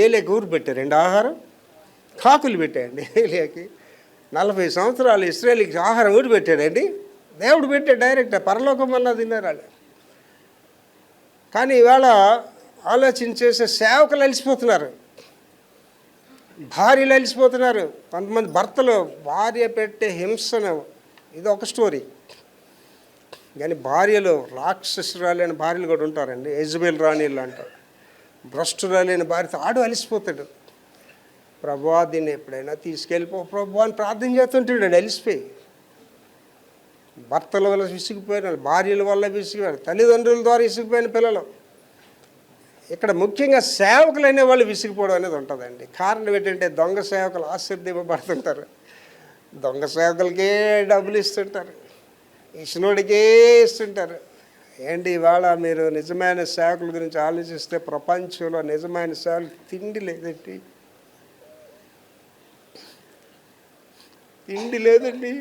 ఏలేకి ఊరు పెట్టారండి ఆహారం, కాకులు పెట్టాయండి ఏలియాకి. 40 సంవత్సరాలు ఇశ్రాయేలుకి ఆహారం ఊరు పెట్టాడండి. దేవుడు పెట్టాడు డైరెక్ట్, పరలోకం వల్ల తిన్నారు వాళ్ళు. కానీ ఇవాళ ఆలోచించేసే సేవకులు అలిసిపోతున్నారు, భార్యలు అలిసిపోతున్నారు. కొంతమంది భర్తలు భార్య పెట్టే హింసను, ఇది ఒక స్టోరీ. కానీ భార్యలు రాక్షసురాలైన భార్యలు కూడా ఉంటారండి. యెజబెల్ రాణిలు అంటారు. భ్రష్టురాలైన భార్యతో ఆడు అలిసిపోతాడు. ప్రభువా దీన్ని ఎప్పుడైనా తీసుకెళ్ళిపో ప్రభు అని ప్రార్థన చేస్తుంటాడు అలిసిపోయి. భర్తల వల్ల విసిగిపోయిన, భార్యల వల్ల విసిగిపోయిన, తల్లిదండ్రుల ద్వారా విసిగిపోయిన పిల్లలు. ఇక్కడ ముఖ్యంగా సేవకులు అనే వాళ్ళు విసిగిపోవడం అనేది ఉంటుందండి. కారణం ఏంటంటే దొంగ సేవకులు ఆశీర్దింపబడుతుంటారు, దొంగ సేవకులకే డబ్బులు ఇస్తుంటారు, ఇచ్చినోడికే ఇస్తుంటారు. ఏంటి ఇవాళ మీరు నిజమైన సేవకుల గురించి ఆలోచిస్తే ప్రపంచంలో నిజమైన సేవకులు తిండి లేదండి, తిండి లేదండి,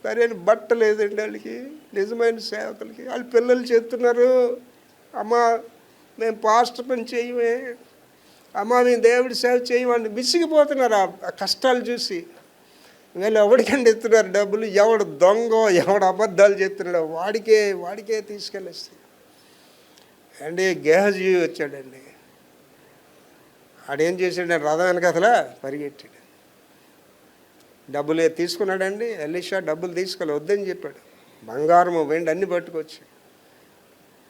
సరైన బట్ట లేదండి వాళ్ళకి. నిజమైన సేవకులకి వాళ్ళ పిల్లలు చెప్తున్నారు, అమ్మ మేము పాస్టర్ పని చేయమే, అమ్మ మేము దేవుడి సేవ చేయమని విసిగిపోతున్నారు ఆ కష్టాలు చూసి. వీళ్ళు ఎవడికండి ఇస్తున్నారు డబ్బులు, ఎవడు దొంగో ఎవడు అబద్ధాలు చెప్తున్నాడో వాడికే తీసుకెళ్ళేస్తారు అండి. గేహజీ వచ్చాడండి, ఆడేం చేశాడు, రథం వెనకసలా పరిగెట్టాడు, డబ్బులు తీసుకున్నాడండి. ఎలీషా డబ్బులు తీసుకోవాలి వద్దని చెప్పాడు, బంగారము వెండి అన్నీ పట్టుకొచ్చి.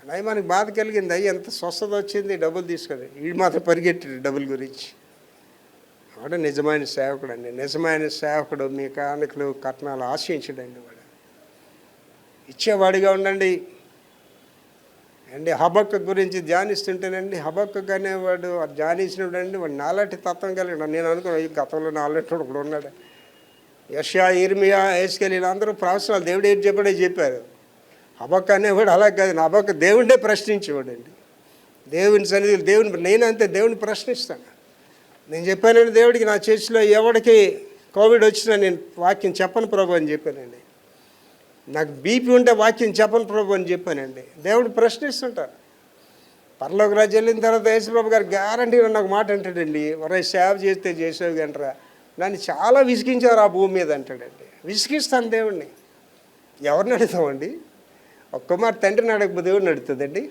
అవి మనకి బాధ కలిగింది, అయ్యి ఎంత స్వస్థత వచ్చింది డబ్బులు తీసుకొని. వీడు మాత్రం పరిగెట్టాడు డబ్బుల గురించి. వాడు నిజమైన సేవకుడు అండి. నిజమైన సేవకుడు మీ కానుకలు కట్నాలు ఆశించడండి. వాడు ఇచ్చేవాడిగా ఉండండి అండి. హబక్కు గురించి ధ్యానిస్తుంటేనండి, హబక్కు అనేవాడు ధ్యానించినప్పుడు అండి వాడు నాలాంటి తత్వం కలిగిన. నేను అనుకున్నాను ఈ గతంలో నాలాంటి వాడు కూడా ఉన్నాడు. యెషయా, ఇర్మియా, హెజ్కేలు వీళ్ళందరూ ప్రవచనాలు దేవుడు ఏం చెప్పాడో చెప్పారు. హబక్కు అనేవాడు అలా కాదు, నా హబక్కు దేవుడే ప్రశ్నించేవాడు అండి. దేవుని సన్నిధిలో నేనంతే దేవుని ప్రశ్నిస్తాను. నేను చెప్పానండి దేవుడికి, నా చర్చిలో ఎవరికి కోవిడ్ వచ్చినా నేను వాక్యం చెప్పను ప్రభు అని చెప్పానండి. నాకు బీపీ ఉంటే వాక్యం చెప్పను ప్రభు అని చెప్పానండి. దేవుడు ప్రశ్నిస్తుంటారు. పరలోక రాజ్యం వెళ్ళిన తర్వాత యేసుప్రభు గారు గ్యారంటీగా నాకు మాట అంటాడండి, ఒరే సేవ చేస్తే చేసేవి గంటరా, నన్ను చాలా విసిగించారు ఆ భూమి మీద అంటాడండి. విసిగిస్తాను దేవుడిని. ఎవరిని అడుగుతామండి? ఒక్క మాట తండ్రిని అడగబో దేవుడిని అడుగుతుందండి,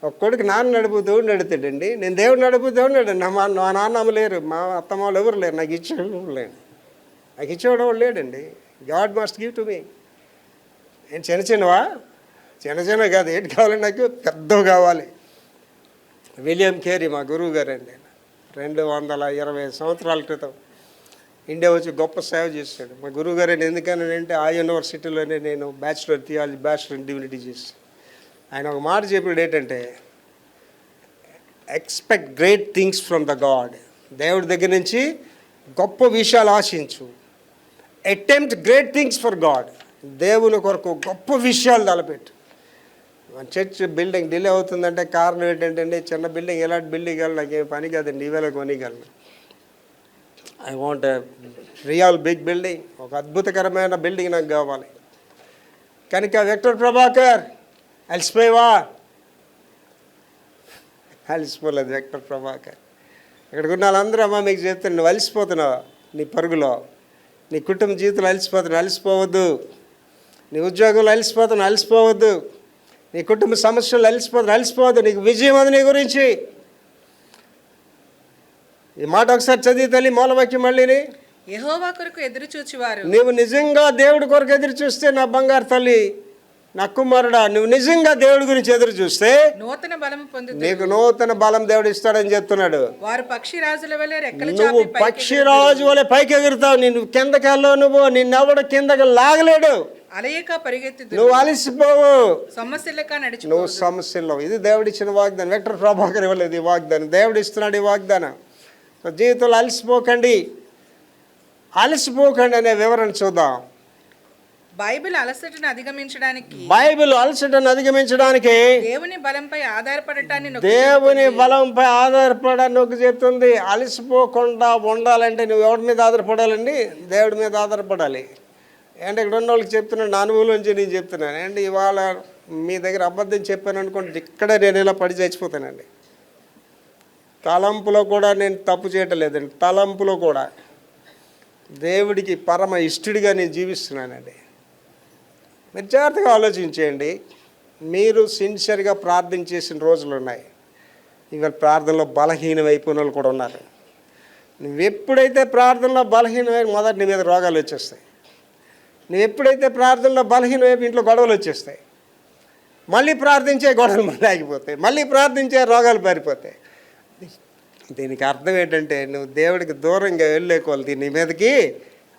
ఒక కొడుకు నాన్న నడుపు దేవుడిని అడుగుతాడండి. నేను దేవుడిని నడుపు దేవుడిని అడు. మా నాన్న లేరు, మా అత్తమ్మలు ఎవరు లేరు, నాకు ఇచ్చేవాడు లేడు, నాకు ఇచ్చేవాడు లేడండి. God must give to me. నేను చిన్నవా? చిన్న కాదు, ఏంటి కావాలి నాకు? పెద్దవి కావాలి. విలియం కేరీ మా గురువు గారు అండి, 220 సంవత్సరాల క్రితం ఇండియా వచ్చి గొప్ప సేవ చేశాడు మా గురువు గారు. ఎందుకనంటే ఆ యూనివర్సిటీలోనే నేను బ్యాచిలర్ థియాలజీ, బ్యాచిలర్ డివినిటీ చేశాను. ఆయన ఒక మాట చెప్పాడు ఏంటంటే, expect great things from the God. దేవుడి దగ్గర నుంచి గొప్ప విషయాలు ఆశించు. Attempt great things for God. దేవుని కొరకు గొప్ప విషయాలు తలపెట్టు. చర్చ్ బిల్డింగ్ డిలే అవుతుందంటే కారణం ఏంటంటే, చిన్న బిల్డింగ్, ఎలాంటి బిల్డింగ్ వెళ్ళి నాకు ఏం పని కాదండి, ఈవేళ కొనిగలను. I want a real big building, ఒక అద్భుతకరమైన బిల్డింగ్ నాకు కావాలి. కనుక విక్టర్ ప్రభాకర్ అలసిపోయావా? అలసిపోలేదు విక్టర్ ప్రభాకర్. ఇక్కడికి ఉన్న వాళ్ళందరూ అమ్మ మీకు చెప్తాను, నువ్వు అలసిపోతున్నావు నీ పరుగులో, నీ కుటుంబ జీవితంలో అలసిపోతున్నావు, అలసిపోవద్దు. నీ ఉద్యోగంలో అలసిపోతున్నావు, అలసిపోవద్దు. నీ కుటుంబ సమస్యలు అలసిపోవద్దు. నీకు విజయం అది నీ గురించి. ఈ మాట ఒకసారి చదివి తల్లి మూలవాక్యం మళ్ళీని. యెహోవా కొరకు ఎదురు చూచువారు నీవు నిజంగా దేవుడి కొరకు ఎదురు చూస్తే నా బంగారు తల్లి, నా కుమారుడా, నువ్వు నిజంగా దేవుడి గురించి ఎదురు చూస్తే నూతన బలము పొందుదురు. నీకు నూతన బలం దేవుడు ఇస్తాడని చెప్తున్నాడు. వారు పక్షి రాజుల వలె రెక్కలు నువ్వు చాపి పైకి పక్షిరాజు వలె పైకి ఎగురుతావు. నేను కిందకి వెళ్ళవు, నువ్వు నిన్నెవడు కిందకి లాగలేడు. అలయక పరిగెత్తుదురు. నువ్వు అలసిపోవు, సమస్యలక నడిచి నువ్వు సమస్యల్లో. ఇది దేవుడిచ్చిన వాగ్దానం. విక్టర్ ప్రభాకర్ ఇవ్వలేదు ఈ వాగ్దానం, దేవుడు ఇస్తున్నాడు ఈ వాగ్దానం. సో జీవితంలో అలసిపోకండి, అలసిపోకండి అనే వివరణ చూద్దాం. బైబిల్ అలసటను అధిగమించడానికి బైబిల్ అలసటను అధిగమించడానికి దేవుని బలంపై ఆధారపడటాన్ని దేవుని బలంపై ఆధారపడని చెప్తుంది. అలసిపోకుండా ఉండాలంటే నువ్వు ఎవరి మీద ఆధారపడాలండి? దేవుడి మీద ఆధారపడాలి. అంటే ఇక్కడ ఉన్న వాళ్ళకి చెప్తున్నాను, నా అనుభవంలోంచి నేను చెప్తున్నాను అండి. ఇవాళ మీ దగ్గర అబద్ధం చెప్పాను అనుకోండి, ఇక్కడే నేను ఇలా పడి చచ్చిపోతానండి. తలంపులో కూడా నేను తప్పు చేయటం లేదండి. తలంపులో కూడా దేవుడికి పరమ ఇష్టడిగా నేను జీవిస్తున్నానండి. మీరు జాగ్రత్తగా ఆలోచించేయండి. మీరు సిన్సియర్గా ప్రార్థన చేసిన రోజులు ఉన్నాయి. ఇవాళ ప్రార్థనలో బలహీనమైపోయిన వాళ్ళు కూడా ఉన్నారు. నువ్వు ఎప్పుడైతే ప్రార్థనలో బలహీనమై మొదట నీ మీద రోగాలు వచ్చేస్తాయి. నువ్వు ఎప్పుడైతే ప్రార్థనలో బలహీనమైపు ఇంట్లో గొడవలు వచ్చేస్తాయి. మళ్ళీ ప్రార్థించే గొడవలు మళ్ళీ ఆగిపోతాయి. మళ్ళీ ప్రార్థించే రోగాలు పారిపోతాయి. దీనికి అర్థం ఏంటంటే నువ్వు దేవుడికి దూరంగా వెళ్ళేకోవాలి. నీ మీదకి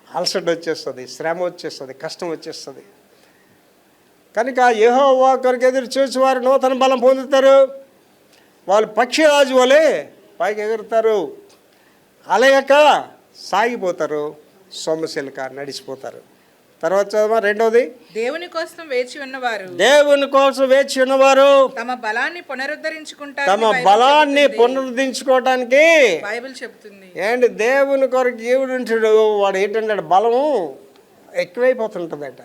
అలసట వచ్చేస్తుంది, శ్రమ వచ్చేస్తుంది, కష్టం వచ్చేస్తుంది. కనుక యెహోవా కొరకు ఎదురు చూసి వారు నూతన బలం పొందుతారు. వాళ్ళు పక్షిరాజు వలె పైకి ఎగురుతారు, అలయక సాగిపోతారు, సొమ్మసిలక నడిచిపోతారు. తర్వాత చదవా రెండవది, దేవుని కోసం వేచి ఉన్నవారు దేవుని కోసం వేచి ఉన్నవారు తమ బలాన్ని పునరుద్ధరించుకుంటారు. తమ బలాన్ని పునరుద్ధరించుకోవటానికి బైబిల్ చెప్తుంది. ఏంటి దేవుని కొరకు జీవుడు ఉంటాడు. వాడు ఏంటంటే బలము ఎక్కువైపోతుంటుందట.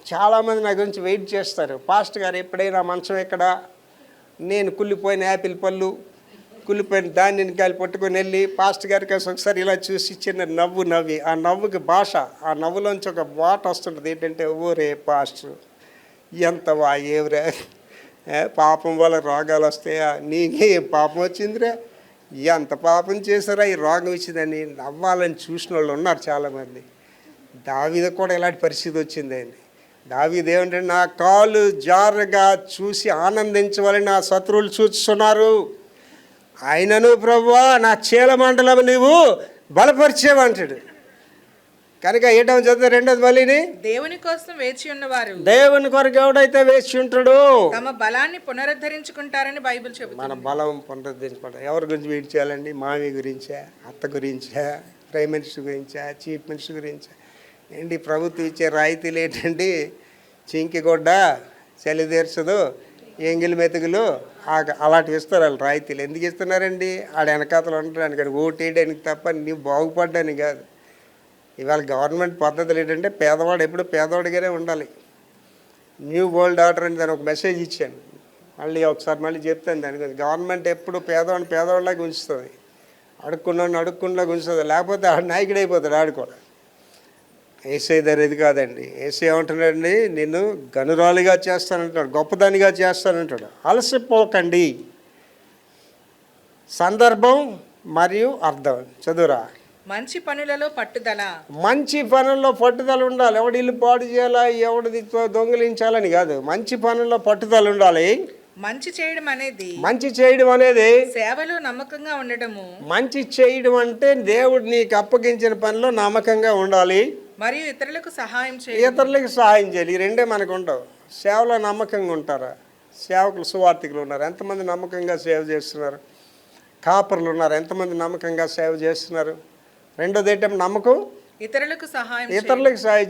చాలామంది నా గురించి వెయిట్ చేస్తారు. పాస్టర్ గారు ఎప్పుడైనా మంచం ఎక్కడ, నేను కుళ్ళిపోయిన యాపిల్ పళ్ళు, కుళ్ళిపోయిన ధాన్యానికాయలు పట్టుకొని వెళ్ళి పాస్టర్ గారికి ఒకసారి ఇలా చూసి చిన్న నవ్వు నవ్వి, ఆ నవ్వుకి భాష, ఆ నవ్వులోంచి ఒక మాట వస్తుంటుంది. ఏంటంటే ఓరే పాస్టర్ ఎంత ఏవరే, పాపం వల్ల రోగాలు వస్తాయా, నీకే పాపం వచ్చిందిరా, ఎంత పాపం చేశారా ఈ రోగం వచ్చిందని నవ్వాలని చూసిన వాళ్ళు ఉన్నారు చాలామంది. దావీదు కూడా ఇలాంటి పరిస్థితి వచ్చిందండి. దావీదు ఏమంటే నా కాలు జారుగా చూసి ఆనందించవాలని నా శత్రువులు చూస్తున్నారు, ఆయనను ప్రభువా నా చీలమండలం నీవు బలపరిచేవంటాడు. కనుక ఏటని చదివితే రెండోది మళ్ళీని దేవుని కోసం వేచి ఉన్నవారు దేవుని కొరకు ఎవడైతే వేచి ఉంటాడో తమ బలాన్ని పునరుద్ధరించుకుంటారని బైబిల్ చెబుతుంది. మన బలం పునరుద్ధరించుకుంటాం. ఎవరి గురించి వెయిట్ చేయాలండి? మామి గురించా, అత్త గురించా, ప్రైమ్ మినిస్టర్ గురించా, చీఫ్ మినిస్టర్ గురించా? ఏంటి ప్రభుత్వం ఇచ్చే రాయితీలు ఏంటండి? చింకిగొడ్డ చలి తీర్చదు, ఎంగిలి మెతుకులు అలాంటివి ఇస్తారు వాళ్ళు రాయితీలు. ఎందుకు ఇస్తున్నారండి? ఆడ వెనకాతలు ఉండడానికి, అది ఓటేయడానికి తప్ప నీవు బాగుపడ్డానికి కాదు. ఇవాళ గవర్నమెంట్ పద్ధతులు ఏంటంటే పేదవాడు ఎప్పుడు పేదవాడిగానే ఉండాలి. న్యూ వరల్డ్ ఆర్డర్ అని దాని ఒక మెసేజ్ ఇచ్చాను, మళ్ళీ ఒకసారి మళ్ళీ చెప్తాను దాని గురించి. గవర్నమెంట్ ఎప్పుడు పేదవాడిని పేదవాడిలాగా ఉంచుతుంది, అడుక్కున్నాడిని అడుక్కున్నలాగా ఉంచుతుంది. లేకపోతే ఆడు నాయకుడు అయిపోతాడు ఆడు కూడా. ఏసై దగ్గర ఇది కాదండి. ఏసై ఏమంటున్నాడండి? నిన్ను గనురాలుగా చేస్తానంటాడు, గొప్పదానిగా చేస్తానంటాడు. అలసిపోకండి. సందర్భం మరియు అర్థం చదువురా. మంచి పనులలో పట్టుదల. మంచి పనుల్లో పట్టుదల ఉండాలి. ఎవడు ఇల్లు పాడు చేయాలా, ఎవడిది దొంగిలించాలని కాదు, మంచి పనుల్లో పట్టుదల ఉండాలి. మంచి చేయడం అనేది సేవలో నమ్మకంగా ఉండడము. మంచి చేయడం అంటే దేవుడు నీకు అప్పగించిన పనిలో నమ్మకంగా ఉండాలి, మరియు ఇతరులకు సహాయం చేయాలి. ఈ రెండే మనకు ఉండవు. సేవలో నమ్మకంగా ఉంటారా? సేవకులు సువార్థికులు ఉన్నారు, ఎంతమంది నమ్మకంగా సేవ చేస్తున్నారు? కాపర్లు ఉన్నారు, ఎంతమంది నమ్మకంగా సేవ చేస్తున్నారు? రెండోది ఏంటంటే నమ్మకం, ఇతరులకు సహాయం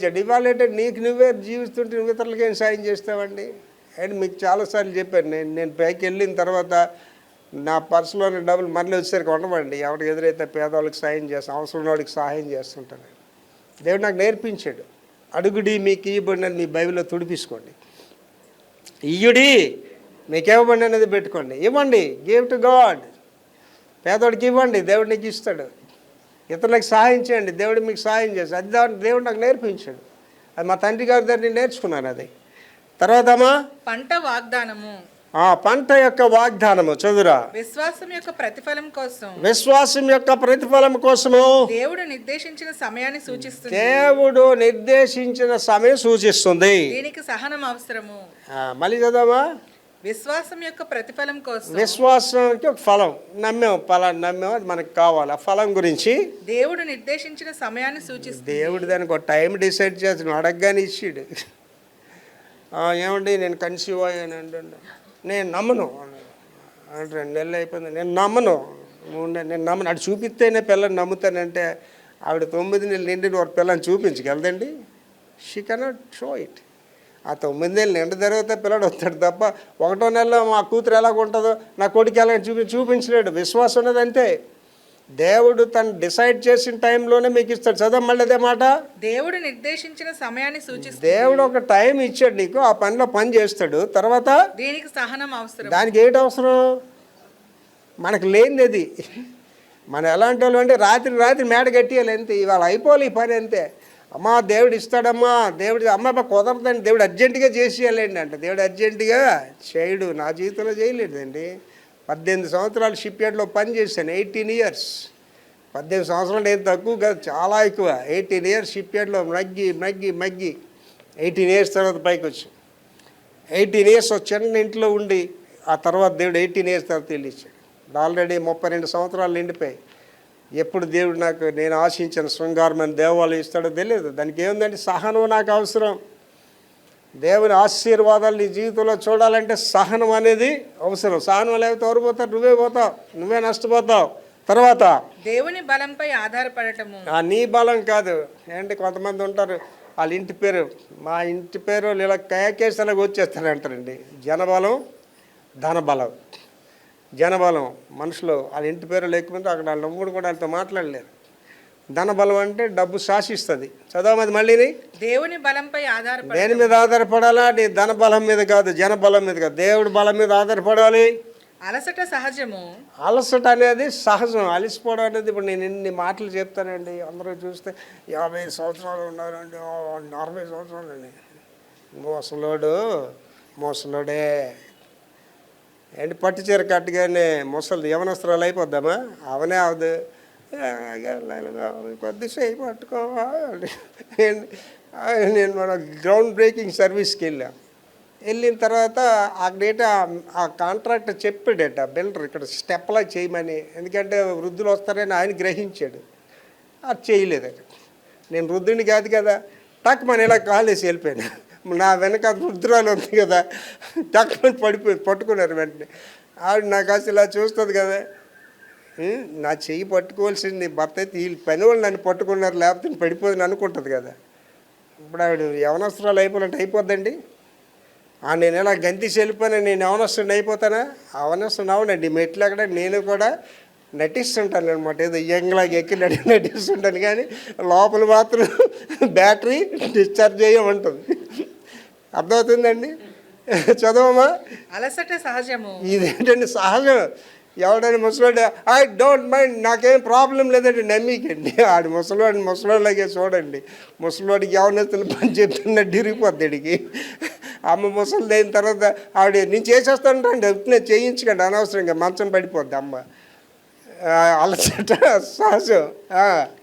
చేయండి. ఇవాళ ఏంటంటే నీకు నువ్వే జీవిస్తుంటే నువ్వు ఇతరులకి ఏం సాయం చేస్తావండి? అండ్ మీకు చాలాసార్లు చెప్పాను, నేను పైకి వెళ్ళిన తర్వాత నా పర్సులోని డబ్బులు మళ్ళీ వచ్చేసరికి ఉండమండి. ఎవరికి ఎదురైతే పేదవాళ్ళకి సాయం చేస్తాను, అవసరం వాడికి సహాయం చేస్తుంటాను. దేవుడు నాకు నేర్పించాడు. అడుగుడి మీకు ఇవ్వబడి అని మీ బైబిల్లో తుడిపించుకోండి, ఇయ్యుడి మీకు ఇవ్వబడి అనేది పెట్టుకోండి. ఇవ్వండి, గివ్ టు గాడ్. పేదవాడికి ఇవ్వండి, దేవుడు నీకు ఇస్తాడు. ఇతరులకు సహాయం చేయండి, దేవుడు మీకు సహాయం చేస్తాడు. అది దేవుడు నాకు నేర్పించాడు. అది మా తండ్రి గారి దగ్గర నేను నేర్చుకున్నాను. అది తర్వాత పంట వాగ్దానము. ఆ పంట యొక్క వాగ్దానము చదురా. విశ్వాసం యొక్క ప్రతిఫలం కోసం విశ్వాసం యొక్క ప్రతిఫలం కోసము దేవుడు నిర్దేశించిన సమయాన్ని సూచిస్తుంది. దేవుడు నిర్దేశించిన సమయం సూచిస్తుంది. దీనికి సహనం అవసరము. మళ్ళీ చదవమా. విశ్వాసం యొక్క ప్రతిఫలం కోసం విశ్వాసానికి ఒక ఫలం, నమ్మాం అది మనకు కావాలి. ఆ ఫలం గురించి దేవుడు నిర్దేశించిన సమయాన్ని సూచిస్తుంది. దేవుడు దానికి ఒక టైం డిసైడ్ చేస్తాడు, అడగగానే ఇచ్చాడు. ఏమండి నేను కన్సీవ్ అయ్యాను అంటే నేను నమ్మను అంటే 2 నెలలు అయిపోయింది, నేను నమ్మను అటు చూపిస్తేనే పిల్లని నమ్ముతానంటే ఆవిడ 9 నెలలు నిండిన ఒక పిల్లని చూపించగలదండి. She cannot show it. ఆ 9 నెలలు నిండి తర్వాత పిల్లడు వస్తాడు తప్ప 1వ నెలలో మా కూతురు ఎలాగ ఉంటుందో నా కొడుకు ఎలాగ చూపించలేడు. విశ్వాసం ఉన్నది అంతే. దేవుడు తను డిసైడ్ చేసిన టైంలోనే మీకు ఇస్తాడు. చదవ మళ్ళీ అదే మాట. దేవుడు నిర్దేశించిన సమయాన్ని సూచిస్తుంది. దేవుడు ఒక టైం ఇచ్చాడు నీకు, ఆ పనిలో పని చేస్తాడు. తర్వాత దీనికి సహనం అవసరం. దానికి ఏంటి అవసరం? మనకు లేనిది అది. మనం ఎలాంటి వాళ్ళు అంటే రాత్రి మేడ కట్టియాలి అంతే. ఇవాళ అయిపోవాలి ఈ పని అంతే. అమ్మా దేవుడు ఇస్తాడమ్మా, దేవుడు అమ్మ కుదరదండి, దేవుడు అర్జెంటుగా చేసేయాలండి అంటే దేవుడు అర్జెంటుగా చేయడు. నా జీవితంలో చేయలేదండి. 18 సంవత్సరాలు షిప్ యార్డ్లో పని చేశాను. 18 ఇయర్స్. 18 సంవత్సరాలు ఏం తక్కువ కాదు, చాలా ఎక్కువ. 18 ఇయర్స్ షిప్ యార్డ్లో మగ్గి 18 ఇయర్స్ తర్వాత పైకి వచ్చాను. 18 ఇయర్స్ చిన్న ఇంట్లో ఉండి ఆ తర్వాత దేవుడు 18 ఇయర్స్ తర్వాత తెలియచాడు. ఆల్రెడీ 32 సంవత్సరాలు నిండిపోయి ఎప్పుడు దేవుడు నేను ఆశించిన శృంగారమైన దేవాలయం ఇస్తాడో తెలియదు. దానికి ఏముందంటే సహనం నాకు అవసరం. దేవుని ఆశీర్వాదాలు నీ జీవితంలో చూడాలంటే సహనం అనేది అవసరం. సహనం లేకపోతే ఎవరు పోతారు? నువ్వే పోతావు, నువ్వే నష్టపోతావు. తర్వాత దేవుని బలంపై ఆధారపడటము. నీ బలం కాదు. ఏంటి కొంతమంది ఉంటారు వాళ్ళ ఇంటి పేరు, మా ఇంటి పేరు ఇలా కేకేసలాగా వచ్చేస్తారంటారండి. జనబలం, ధనబలం. జనబలం మనుషులు వాళ్ళ ఇంటి పేరు లేకపోతే అక్కడ వాళ్ళ నమ్ముడు కూడా వాళ్ళతో మాట్లాడలేరు. ధనబలం అంటే డబ్బు శాసిస్తుంది. చదవమది మళ్ళీని. దేవుని బలంపై ఆధారపడ. దేని మీద ఆధారపడాలా? నీ ధన బలం మీద కాదు, జన బలం మీద కాదు, దేవుడి బలం మీద ఆధారపడాలి. అలసట సహజము. అలసట అనేది సహజం. అలసిపోవడం అనేది ఇప్పుడు నేను ఎన్ని మాటలు చెప్తానండి. అందరూ చూస్తే 50 సంవత్సరాలు ఉన్నారండి, 40 సంవత్సరాలు అండి. ముసలోడే ఏంటి పట్టు చీర కట్టుగానే ముసలి యవనస్త్రాలు అయిపోద్దామా? అవనే అవదు. కొద్దిసేపు పట్టుకోవాలి. నేను మన గ్రౌండ్ బ్రేకింగ్ సర్వీస్కి వెళ్ళిన తర్వాత అక్కడేట ఆ కాంట్రాక్టర్ చెప్పాడట బిల్డర్ ఇక్కడ స్టెప్లా చేయమని. ఎందుకంటే వృద్ధులు వస్తారని ఆయన గ్రహించాడు. అది చేయలేదట. నేను వృద్ధుని కాదు కదా, టక్ మన ఇలా కాలేసి వెళ్ళిపోయాను. నా వెనక వృద్ధురాలు ఉంది కదా, టక్కుని పట్టుకున్నారు వెంటనే. ఆవిడ నాకు అసలు ఇలా చూస్తుంది కదా, నా చెయ్యి పట్టుకోవాల్సింది భర్త అయితే వీళ్ళు పని వాళ్ళు నన్ను పట్టుకున్నారు, లేకపోతే పడిపోదని అనుకుంటుంది కదా. ఇప్పుడు ఆవిడ యవనస్త్రాలు అయిపోయినట్టు అయిపోద్దండి. నేను ఎలా గంతీసి వెళ్ళిపోయినా నేను యవనస్తుని అయిపోతానా? అవనస్తుని అవునండి. మెట్లు అక్కడ నేను కూడా నటిస్తుంటాను అనమాట. ఏదో యంగ్లాగా ఎక్కి నటిస్తుంటాను, కానీ లోపల మాత్రం బ్యాటరీ డిశ్చార్జ్ చేయమంటుంది. అర్థమవుతుందండి? చదవమా. అలసట సహజము. ఇదేంటండి సహజం. ఎవడైనా ముసలాడు ఐ డోంట్ మైండ్, నాకేం ప్రాబ్లం లేదండి, నమ్మికండి. ఆడు ముసలాడిలాగే చూడండి. ముసలాడికి యవనస్తులు పని చెప్తున్నట్టు ఇరిగిపోద్ది. అడిగి అమ్మ ముసలిది అయిన తర్వాత ఆవిడ నేను చేసేస్తానండి, నేను చేయించకండి, అనవసరంగా మంచం పడిపోద్ది అమ్మ. అలసట సహజం.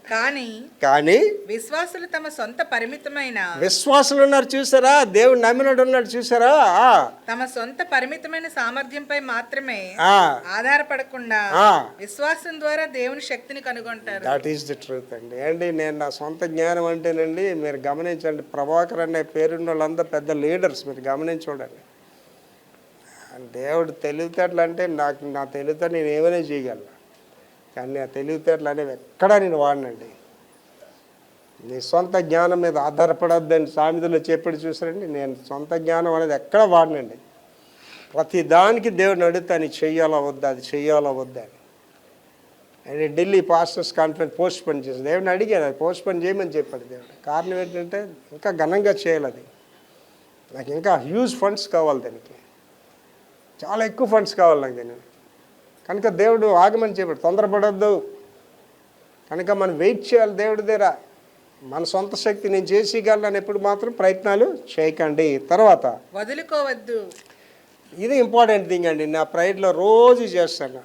కానీ విశ్వాసులు తమ సొంత పరిమితమైన విశ్వాసులు ఉన్నారు చూసారా, దేవుడు నమ్మినడు ఉన్నాడు చూసారా, తమ సొంత పరిమితమైన సామర్థ్యంపై మాత్రమే ఆధారపడకుండా విశ్వాసం ద్వారా దేవుని శక్తిని కనుగొంటారు. దట్ ఈస్ ది ట్రూత్ అండి. నేను నా సొంత జ్ఞానం అంటేనండి, మీరు గమనించండి, ప్రభాకర్ అనే పేరున్న వాళ్ళందరూ పెద్ద లీడర్స్, మీరు గమనించండి. దేవుడు తెలివితేటలు అంటే నా తెలివితే నేను ఏమైనా చేయగలను, కానీ ఆ తెలివితేటలు అనేవి ఎక్కడా నేను వాడినండి. నీ సొంత జ్ఞానం మీద ఆధారపడద్దని సామెతలో చెప్పాడు చూసారండి. నేను సొంత జ్ఞానం అనేది ఎక్కడ వాడినండి. ప్రతి దానికి దేవుడిని అడుగుతాను, చెయ్యాలా వద్దా, అది చెయ్యాలా వద్దా అని. Delhi pastors conference post phone చేసి దేవుడిని అడిగాను, అది పోస్ట్ పోన్ చేయమని చెప్పాడు దేవుడు. కారణం ఏంటంటే ఇంకా ఘనంగా చేయాలి, అది నాకు ఇంకా హ్యూజ్ ఫండ్స్ కావాలి, దానికి చాలా ఎక్కువ ఫండ్స్ కావాలి నాకు దాన్ని. కనుక దేవుడు ఆగమని చెప్పాడు, తొందరపడొద్దు. కనుక మనం వెయిట్ చేయాలి దేవుడి దగ్గర. మన సొంత శక్తి నేను చేసేయగలను ఎప్పుడు మాత్రం ప్రయత్నాలు చేయకండి. తర్వాత ఇది ఇంపార్టెంట్ థింగ్ అండి. నా ప్రైడ్లో రోజు చేస్తాను.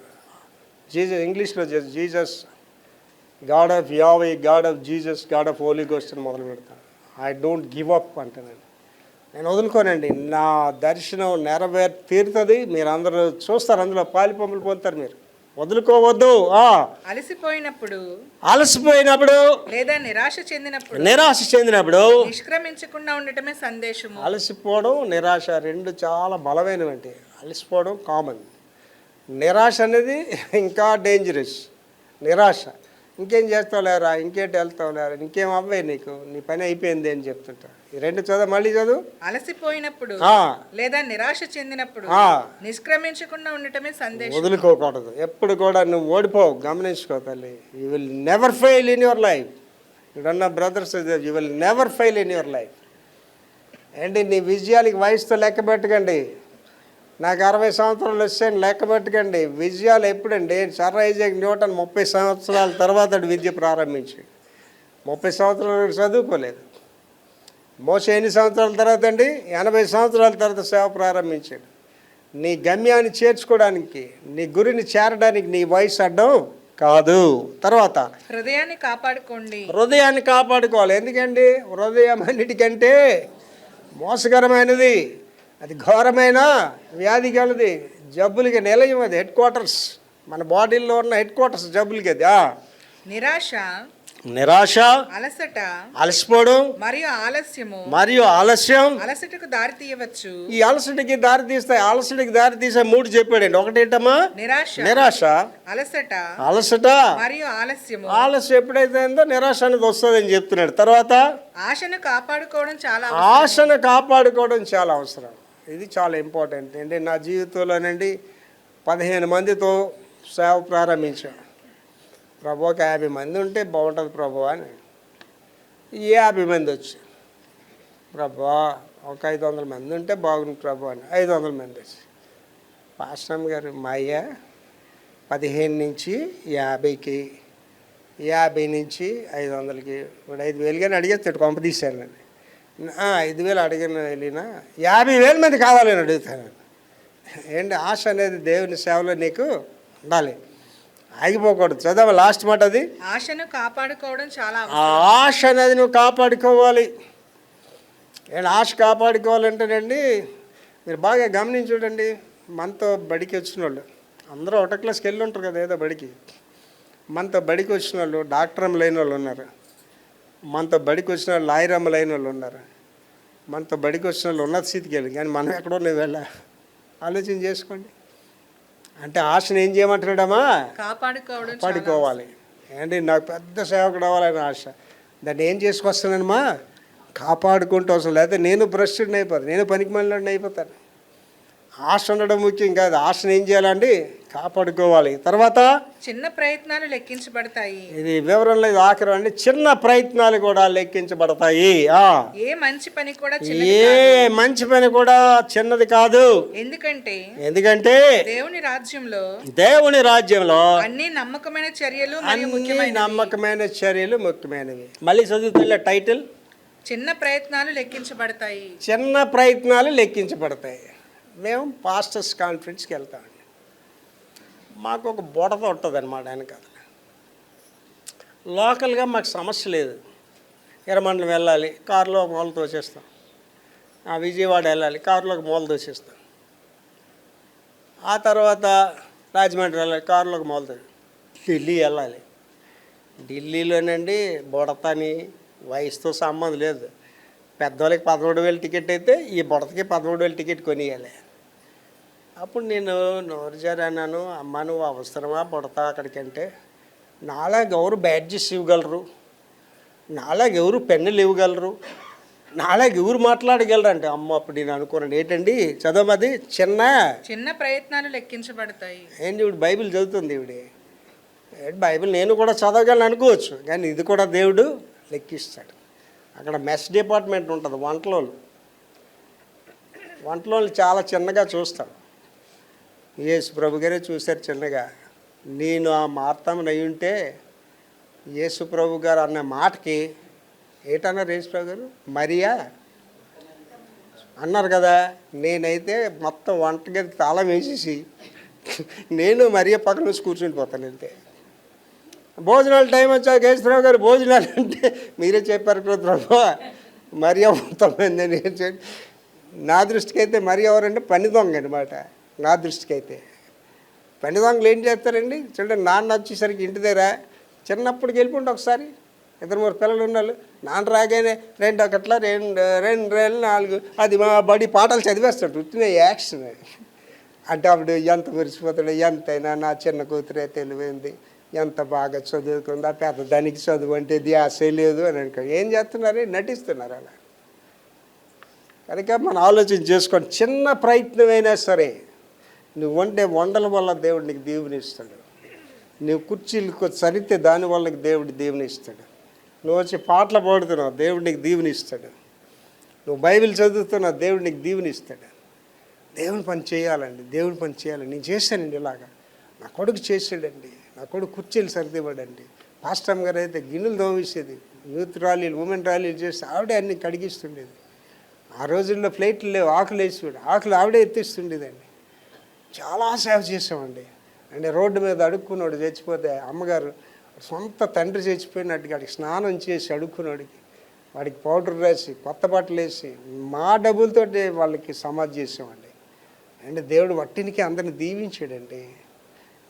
ఇంగ్లీష్లో Jesus God of Yahweh, God of Jesus, God of Holy Ghost అని మొదలు పెడతాను. ఐ డోంట్ గివ్ అప్ అంటానండి. నేను వదులుకోనండి. నా దర్శనం తీరుతుంది. మీరు అందరూ చూస్తారు, అందులో పాలిపంపులు పొందుతారు. మీరు వదులుకోవద్దు. అలసిపోయినప్పుడు లేదా నిరాశ చెందినప్పుడు నిష్క్రమించకుండా ఉండటమే సందేశము. అలసిపోవడం, నిరాశ రెండు చాలా బలమైనవంటి. అలసిపోవడం కామన్, నిరాశ అనేది ఇంకా డేంజరస్. నిరాశ, ఇంకేం చేస్తావు లేరా, ఇంకేంటి వెళ్తావు లేరా, ఇంకేం అవ్వయి, నీ పని అయిపోయింది అని చెప్తుంటా. ఈ రెండు చదువు, మళ్ళీ చదువు. అలసిపోయినప్పుడు లేదా నిరాశ చెందినప్పుడు నిష్క్రమించకుండా ఉండటమే సందేశం. వదులుకోకూడదు. ఎప్పుడు కూడా నువ్వు ఓడిపోవు. గమనించుకో తల్లి. You will never fail in your life. ఇప్పుడన్న brothers, you will never fail in your life. ఏంటి, నీ విజయాలకి వయసుతో లెక్క పెట్టకండి. నాకు 60 సంవత్సరాలు వచ్చాయని లెక్క పెట్టకండి. విజయాలు ఎప్పుడండి? సర్ ఐజాక్ న్యూటన్ 30 సంవత్సరాల తర్వాత విద్య ప్రారంభించాడు. 30 సంవత్సరాలు చదువుకోలేదు. మోసే ఎన్ని సంవత్సరాల తర్వాత అండి? 80 సంవత్సరాల తర్వాత సేవ ప్రారంభించాడు. నీ గమ్యాన్ని చేర్చుకోవడానికి, నీ గురిని చేరడానికి నీ వయసు అడ్డం కాదు. తర్వాత హృదయాన్ని కాపాడుకోవాలి. ఎందుకండి? హృదయం అన్నిటికంటే మోసకరమైనది, అది ఘోరమైన వ్యాధి కలది, జబ్బులకి నిలయం. అది హెడ్ క్వార్టర్స్, మన బాడీలో ఉన్న హెడ్ క్వార్టర్స్ జబ్బులకి అది. నిరాశ, అలసట, అలసిపోవడం మరియు ఆలస్యం అలసటకు దారి తీయవచ్చు. ఈ అలసటకి దారి తీస్తాయి. అలసటకి దారి తీసే 3 చెప్పాడండి. ఒకటేంటమ్మా? నిరాశ, అలసట మరియు ఆలస్యం ఎప్పుడైతే ఉందో నిరాశ అనేది వస్తుంది అని చెప్తున్నాడు. తర్వాత ఆశను కాపాడుకోవడం చాలా అవసరం. ఇది చాలా ఇంపార్టెంట్ అండి. నా జీవితంలోనండి 15 మందితో సేవ ప్రారంభించాను. ప్రభు, ఒక 50 మంది ఉంటే బాగుంటుంది ప్రభు అని. 50 మంది వచ్చి, ప్రభు ఒక 500 మంది ఉంటే బాగుంది ప్రభు అని. 500 మంది వచ్చి, పాస్టర్ గారు మా అయ్య 15 నుంచి 50కి, 50 నుంచి 500కి, ఇప్పుడు 5,000 కానీ అడిగేస్తాడు. కొంప తీశాను నేను. 5,000 అడిగిన వెళ్ళినా 50,000 మంది కావాలని అడుగుతాను. ఏంటి, ఆశ అనేది దేవుని సేవలో నీకు ఉండాలి, ఆగిపోకూడదు. చదవ లాస్ట్ మాట. అది ఆశను కాపాడుకోవడం చాలా ఆశ అనేది నువ్వు కాపాడుకోవాలి. అండ్ ఆశ కాపాడుకోవాలంటేనండి, మీరు బాగా గమనించి చూడండి. మనతో బడికి వచ్చిన వాళ్ళు అందరూ ఒకటో క్లాస్కి వెళ్ళి ఉంటారు కదా ఏదో బడికి. మనతో బడికి వచ్చిన వాళ్ళు డాక్టర్ లేని వాళ్ళు ఉన్నారు. మనతో బడికి వచ్చిన వాళ్ళు లాయరమ్మ లేని వాళ్ళు ఉన్నారు. మనతో బడికి వచ్చిన వాళ్ళు ఉన్నత స్థితికి వెళ్ళి, కానీ మనం ఎక్కడో నువ్వు వెళ్ళా. ఆలోచన చేసుకోండి. అంటే ఆశను ఏం చేయమంటున్నాడమ్మా? కాపాడుకోవాలి. ఏంటి, నాకు పెద్ద సేవకుడు అవ్వాలని ఆశ. దాన్ని ఏం చేసుకొస్తానమ్మా? కాపాడుకుంటూ అవసరం. లేకపోతే నేను భ్రష్టుడిని అయిపోతాను, నేను పనికిమాలినోడిని అయిపోతాను. ఆశ ఉండడం ముఖ్యం కాదు. ఆశను ఏం చేయాలండి? కాపాడుకోవాలి. తర్వాత చిన్న ప్రయత్నాలు లెక్కించబడతాయి. ఇది వివరంలో ఇది ఆఖరి అండి. చిన్న ప్రయత్నాలు కూడా లెక్కించబడతాయి. ఏ మంచి పని కూడా చిన్నది కాదు. ఎందుకంటే దేవుని రాజ్యంలో అన్ని నమ్మకమైన ముఖ్యమైనవి. మళ్ళీ చదువుతున్న టైటిల్ చిన్న ప్రయత్నాలు లెక్కించబడతాయి. మేము పాస్టర్స్ కాన్ఫరెన్స్కి వెళ్తామండి. మాకు ఒక బుడత ఉంటుంది అనమాట వెనకాల. లోకల్గా మాకు సమస్య లేదు. ఎర్రమండలం వెళ్ళాలి, కారులో ఒక మూల తోసేస్తాం. విజయవాడ వెళ్ళాలి, కారులో ఒక మూల తోసేస్తాం. ఆ తర్వాత రాజమండ్రి వెళ్ళాలి, కారులో ఒక మూల తోసి ఢిల్లీ వెళ్ళాలి. ఢిల్లీలోనండి బుడతని వయసుతో సంబంధం లేదు. పెద్దవాళ్ళకి 13,000 టికెట్ అయితే ఈ బుడతకి 13,000 టికెట్ కొనియాలి. అప్పుడు నేను నోరు జారాను, అమ్మ నువ్వు అవసరమా బుడత అక్కడికంటే? నాలాగెవరు బ్యాడ్జెస్ ఇవ్వగలరు, నాలాగెవరు పెన్నులు ఇవ్వగలరు, నాలాగెవరు మాట్లాడగలరు అంటే అమ్మ అప్పుడు నేను అనుకున్నాను ఏంటండి చదవమది చిన్న ప్రయత్నాలు లెక్కించబడతాయి. ఏంటి ఇప్పుడు బైబిల్ చదువుతుంది ఈవిడ. బైబిల్ నేను కూడా చదవగలను అనుకోవచ్చు, కానీ ఇది కూడా దేవుడు లెక్కిస్తాడు. అక్కడ మెస్ డిపార్ట్మెంట్ ఉంటుంది, వంటలోళ్ళు చాలా చిన్నగా చూస్తాడు. యేసు ప్రభు గారే చూశారు చిన్నగా. నేను ఆ మార్తమ్మని అయి ఉంటే యేసు ప్రభు గారు అన్న మాటకి ఏటన్నారు యేసు ప్రభు గారు? మరియా అన్నారు కదా, నేనైతే మొత్తం వంటగది తాళం వేసేసి నేను మరియ పక్కన వచ్చి కూర్చుని పోతాను. అంతే. భోజనాలు టైం వచ్చాక యేసుప్రభు గారు భోజనాలు అంటే మీరే చెప్పారు కదా ప్రభు, మరియ మొత్తమైందని. నా దృష్టికి అయితే మరి ఎవరంటే పని దొంగ అనమాట. నా దృష్టికి అయితే పని దొంగలు ఏం చేస్తారండి చూడండి, నాన్న వచ్చేసరికి ఇంటి దగ్గర చిన్నప్పటికి వెళ్ళిపోండి ఒకసారి, 2-3 పిల్లలు ఉన్నాళ్ళు, నాన్న రాగానే 2 ఒకట్ల 2 4 అది మా బడి పాటలు చదివేస్తాడు, ఉట్టిన యాక్షన్. అంటే అప్పుడు ఎంత మురిసిపోతాడు, ఎంతైనా నా చిన్న కూతురే తెలివైంది, ఎంత బాగా చదువుకుంది, ఆ పెద్ద దానికి చదువు అంటే ధ్యాసే లేదు అని అనుకో. ఏం చేస్తున్నారు? నటిస్తున్నారు అలా. కనుక మనం ఆలోచన చేసుకోండి, చిన్న ప్రయత్నమైనా సరే నువ్వు వండల వల్ల దేవుడు నీకు దీవెనిస్తాడు. నువ్వు కుర్చీలకు సరితే దానివల్ల దేవుడు దీవెనిస్తాడు. నువ్వు వచ్చి పాటలు పాడుతున్నావు, దేవుడు నీకు దీవెనిస్తాడు. నువ్వు బైబిల్ చదువుతున్నావు, దేవుడు నీకు దీవెనిస్తాడు. దేవుని పని చేయాలండి, దేవుని పని చేయాలి. నేను చేశానండి ఇలాగా, నా కొడుకు చేసాడండి, నా కొడుకు కుర్చీలు సర్దివ్వడండి. పాస్టమ్ గారు అయితే గిన్నెలు దోమేసేది, యూత్ ర్యాలీలు, ఉమెన్ ర్యాలీలు చేసి ఆవిడే అన్ని కడిగిస్తుండేది. ఆ రోజుల్లో ప్లేట్లు లేవు, ఆకులు వేసి ఆకులు ఆవిడే ఎత్తిస్తుండేదండి. చాలా సేవ చేసామండి. అంటే రోడ్డు మీద అడుక్కున్నాడు చచ్చిపోతే అమ్మగారు సొంత తండ్రి చచ్చిపోయినట్టుగా వాడికి స్నానం చేసి అడుక్కున్నాడికి వాడికి పౌడర్ వేసి కొత్త బట్టలు వేసి మా డబ్బులతో వాళ్ళకి సమాధి చేసామండి. అంటే దేవుడు వట్టినికి అందరిని దీవించాడండి.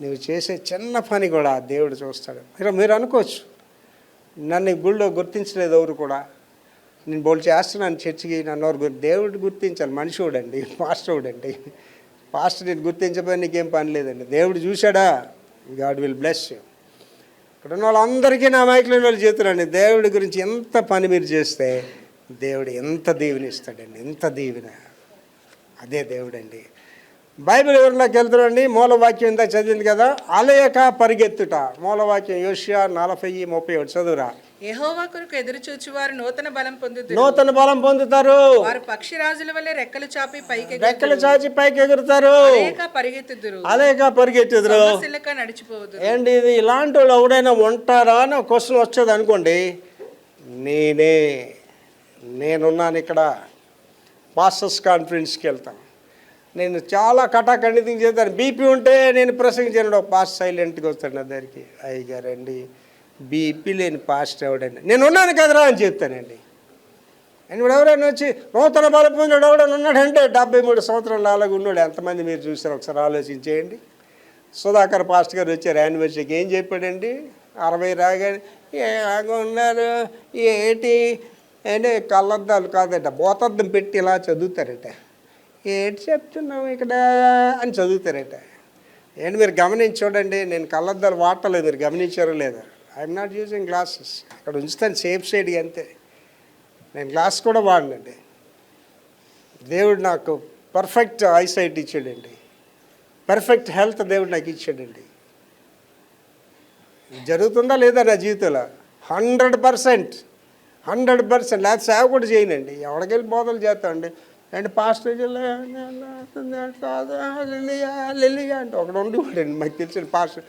నువ్వు చేసే చిన్న పని కూడా దేవుడు చూస్తాడు. మీరు అనుకోవచ్చు, నన్ను గుళ్ళో గుర్తించలేదు ఎవరు కూడా, నేను బోల్ చేస్తున్నాను చర్చికి, నన్ను ఎవరు దేవుడు గుర్తించాలి. మనిషివాడండి, పాస్టర్డండి. పాస్టర్ నేను గుర్తించబోయి నీకేం పని లేదండి. దేవుడు చూశాడా, గాడ్ విల్ బ్లెస్ యూ. ఇక్కడ ఉన్న వాళ్ళందరికీ నా మైకులో వాళ్ళు చేతులండి, దేవుడి గురించి ఎంత పని మీరు చేస్తే దేవుడు ఎంత దీవెనిస్తాడండి, ఎంత దీవెన. అదే దేవుడండి. బైబిల్ ఎవరిలోకి వెళ్తారండి, మూలవాక్యం ఇంత చదివింది కదా, అలయక పరిగెత్తుట. మూలవాక్యం యోషియా 40:31 చదువురా. యెహోవా కొరకు ఎదురు చూచువారు నూతన బలం పొందుతారు. నూతన బలం పొందుతారు. వారు పక్షిరాజుల వలె రెక్కలు చాపి పైకి ఎగురుతారు. అలేక పరిగెత్తుదురు. నడిచిపోదు. ఏంటి ఇది, ఇలాంటి వాళ్ళు ఎవడైనా ఉంటారా అని ఒక క్వశ్చన్ వచ్చేది అనుకోండి. నేనున్నాను ఇక్కడ, పాస్టర్స్ కాన్ఫరెన్స్కి వెళ్తాను. నేను చాలా కటాఖండితం చేస్తాను. బీపీ ఉంటే నేను ప్రసంగించాను, ఒక పాస్ట్ సైలెంట్గా వస్తాడు నా దగ్గరికి, అయ్యగారండి బీపీ లేని పాస్ట్ ఎవడండి, నేను ఉన్నాను కదరా అని చెప్తానండి. అని ఇప్పుడు ఎవరైనా వచ్చి నూతన బలం పొందాడు ఎవడని ఉన్నాడంటే 73 సంవత్సరాలు అలాగ ఉన్నాడు. ఎంతమంది మీరు చూసారు ఒకసారి ఆలోచించేయండి. సుధాకర్ పాస్ట్ గారు వచ్చారు యానివర్సరీకి, ఏం చెప్పాడండి, 60 రాగానే ఏగా ఉన్నారు ఏటి అంటే కళ్ళద్దాలు కాదట, బోతద్దం పెట్టి ఇలా చదువుతారట. ఏంటి చెప్తున్నావు ఇక్కడ అని చదువుతారట. ఏంటి మీరు గమనించి చూడండి, నేను కళ్ళద్దాలు వాడలేదు, మీరు గమనించారో లేదా? ఐఎమ్ నాట్ యూజింగ్ గ్లాసెస్, అక్కడ ఉంచుతాను సేఫ్ సైడ్గా అంతే. నేను గ్లాస్ కూడా వాడినండి. దేవుడు నాకు పర్ఫెక్ట్ ఐసైట్ ఇచ్చాడండి, పర్ఫెక్ట్ హెల్త్ దేవుడు నాకు ఇచ్చాడండి. జరుగుతుందా లేదా నా జీవితంలో? 100%. లేకపోతే సేవ కూడా చేయనండి. ఎవరికెళ్ళి బోధలు చేస్తామండి. అండ్ పాస్టర్ అంటే ఒకడు ఉండిపోయాడండి, మాకు తెలిసిన పాస్టర్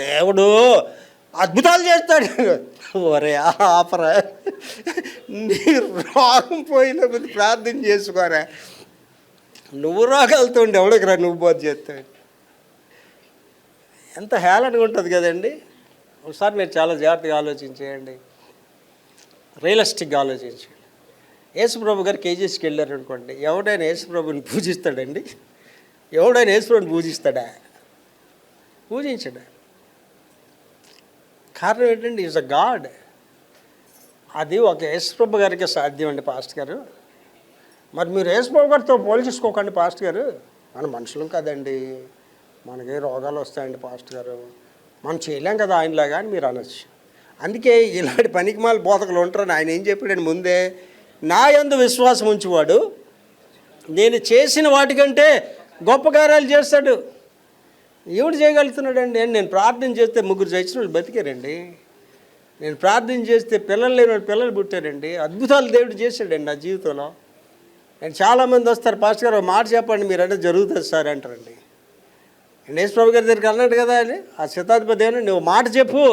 దేవుడు అద్భుతాలు చేస్తాడు. ఒరే ఆపరా, నీ రోగం పోయినప్పుడు ప్రార్థన చేసుకోరా, నువ్వు రోగాలతో ఎవడికి రా నువ్వు బోధ చేస్తాడు. ఎంత హేళనగా ఉంటుంది కదండి. ఒకసారి మీరు చాలా జాగ్రత్తగా ఆలోచించేయండి, రియలిస్టిక్గా ఆలోచించండి. యేసుప్రభు గారు కేజీస్కి వెళ్ళారు అనుకోండి, ఎవడైనా యేసుప్రభుని పూజిస్తాడండి? ఎవడైనా యేసుప్రభుని పూజిస్తాడా? పూజించడా. కారణం ఏంటండి, ఈజ్ అ గాడ్. అది ఒక యేసుప్రభు గారికి సాధ్యం అండి పాస్ట్ గారు. మరి మీరు యేసుప్రభు గారితో పోల్చేసుకోకండి పాస్ట్ గారు. మన మనుషులం కదండి, మనకి రోగాలు వస్తాయండి పాస్ట్ గారు, మనం చేయలేం కదా ఆయనలాగా అని మీరు అనొచ్చు. అందుకే ఇలాంటి పనికిమాల బోధకులు ఉంటారని ఆయన ఏం చెప్పాడని ముందే, నా యందు విశ్వాసం ఉంచువాడు నేను చేసిన వాటికంటే గొప్ప కార్యాలు చేస్తాడు. ఎవడు చేయగలుగుతున్నాడండి? నేను ప్రార్థన చేస్తే 3 చచ్చిన వాళ్ళు బతికారండి. నేను ప్రార్థన చేస్తే పిల్లలు లేని వాళ్ళు పిల్లలు పుట్టారండి. అద్భుతాలు దేవుడు చేశాడండి నా జీవితంలో. నేను చాలామంది వస్తారు, పాస్టర్ గారు మాట చెప్పండి మీరు అంటే జరుగుతుంది సార్ అంటారండి. యేసుప్రభు గారి దగ్గరికి అన్నాడు కదా అని, ఆ శతాధిపతి ఏమన్నా నువ్వు మాట చెప్పు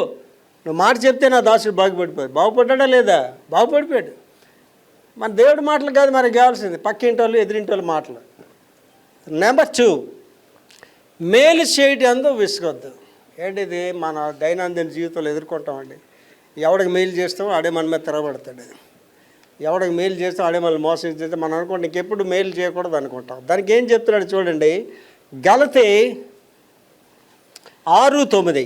నువ్వు మాట చెప్తే నా దాసుడు బాగుపడిపోయాడు. బాగుపడ్డా లేదా? బాగుపడిపోయాడు. మన దేవుడి మాటలు కాదు మనకు కావాల్సింది, పక్కింటి వాళ్ళు ఎదురింటి వాళ్ళ మాటలు. నెంబర్ 2, మేలు చేయటం అందు విసుగొద్దు. ఏంటిది మన దైనందిన జీవితంలో ఎదుర్కొంటామండి. ఎవడికి మేలు చేస్తామో ఆడే మన మీద తిరగబడతాడు. ఎవడికి మేలు చేస్తాం ఆడే మనల్ని మోసం చేస్తే మనం అనుకుంటాం ఇంకెప్పుడు మేలు చేయకూడదు అనుకుంటాం. దానికి ఏం చెప్తున్నాడు చూడండి, గలతీ 6:9.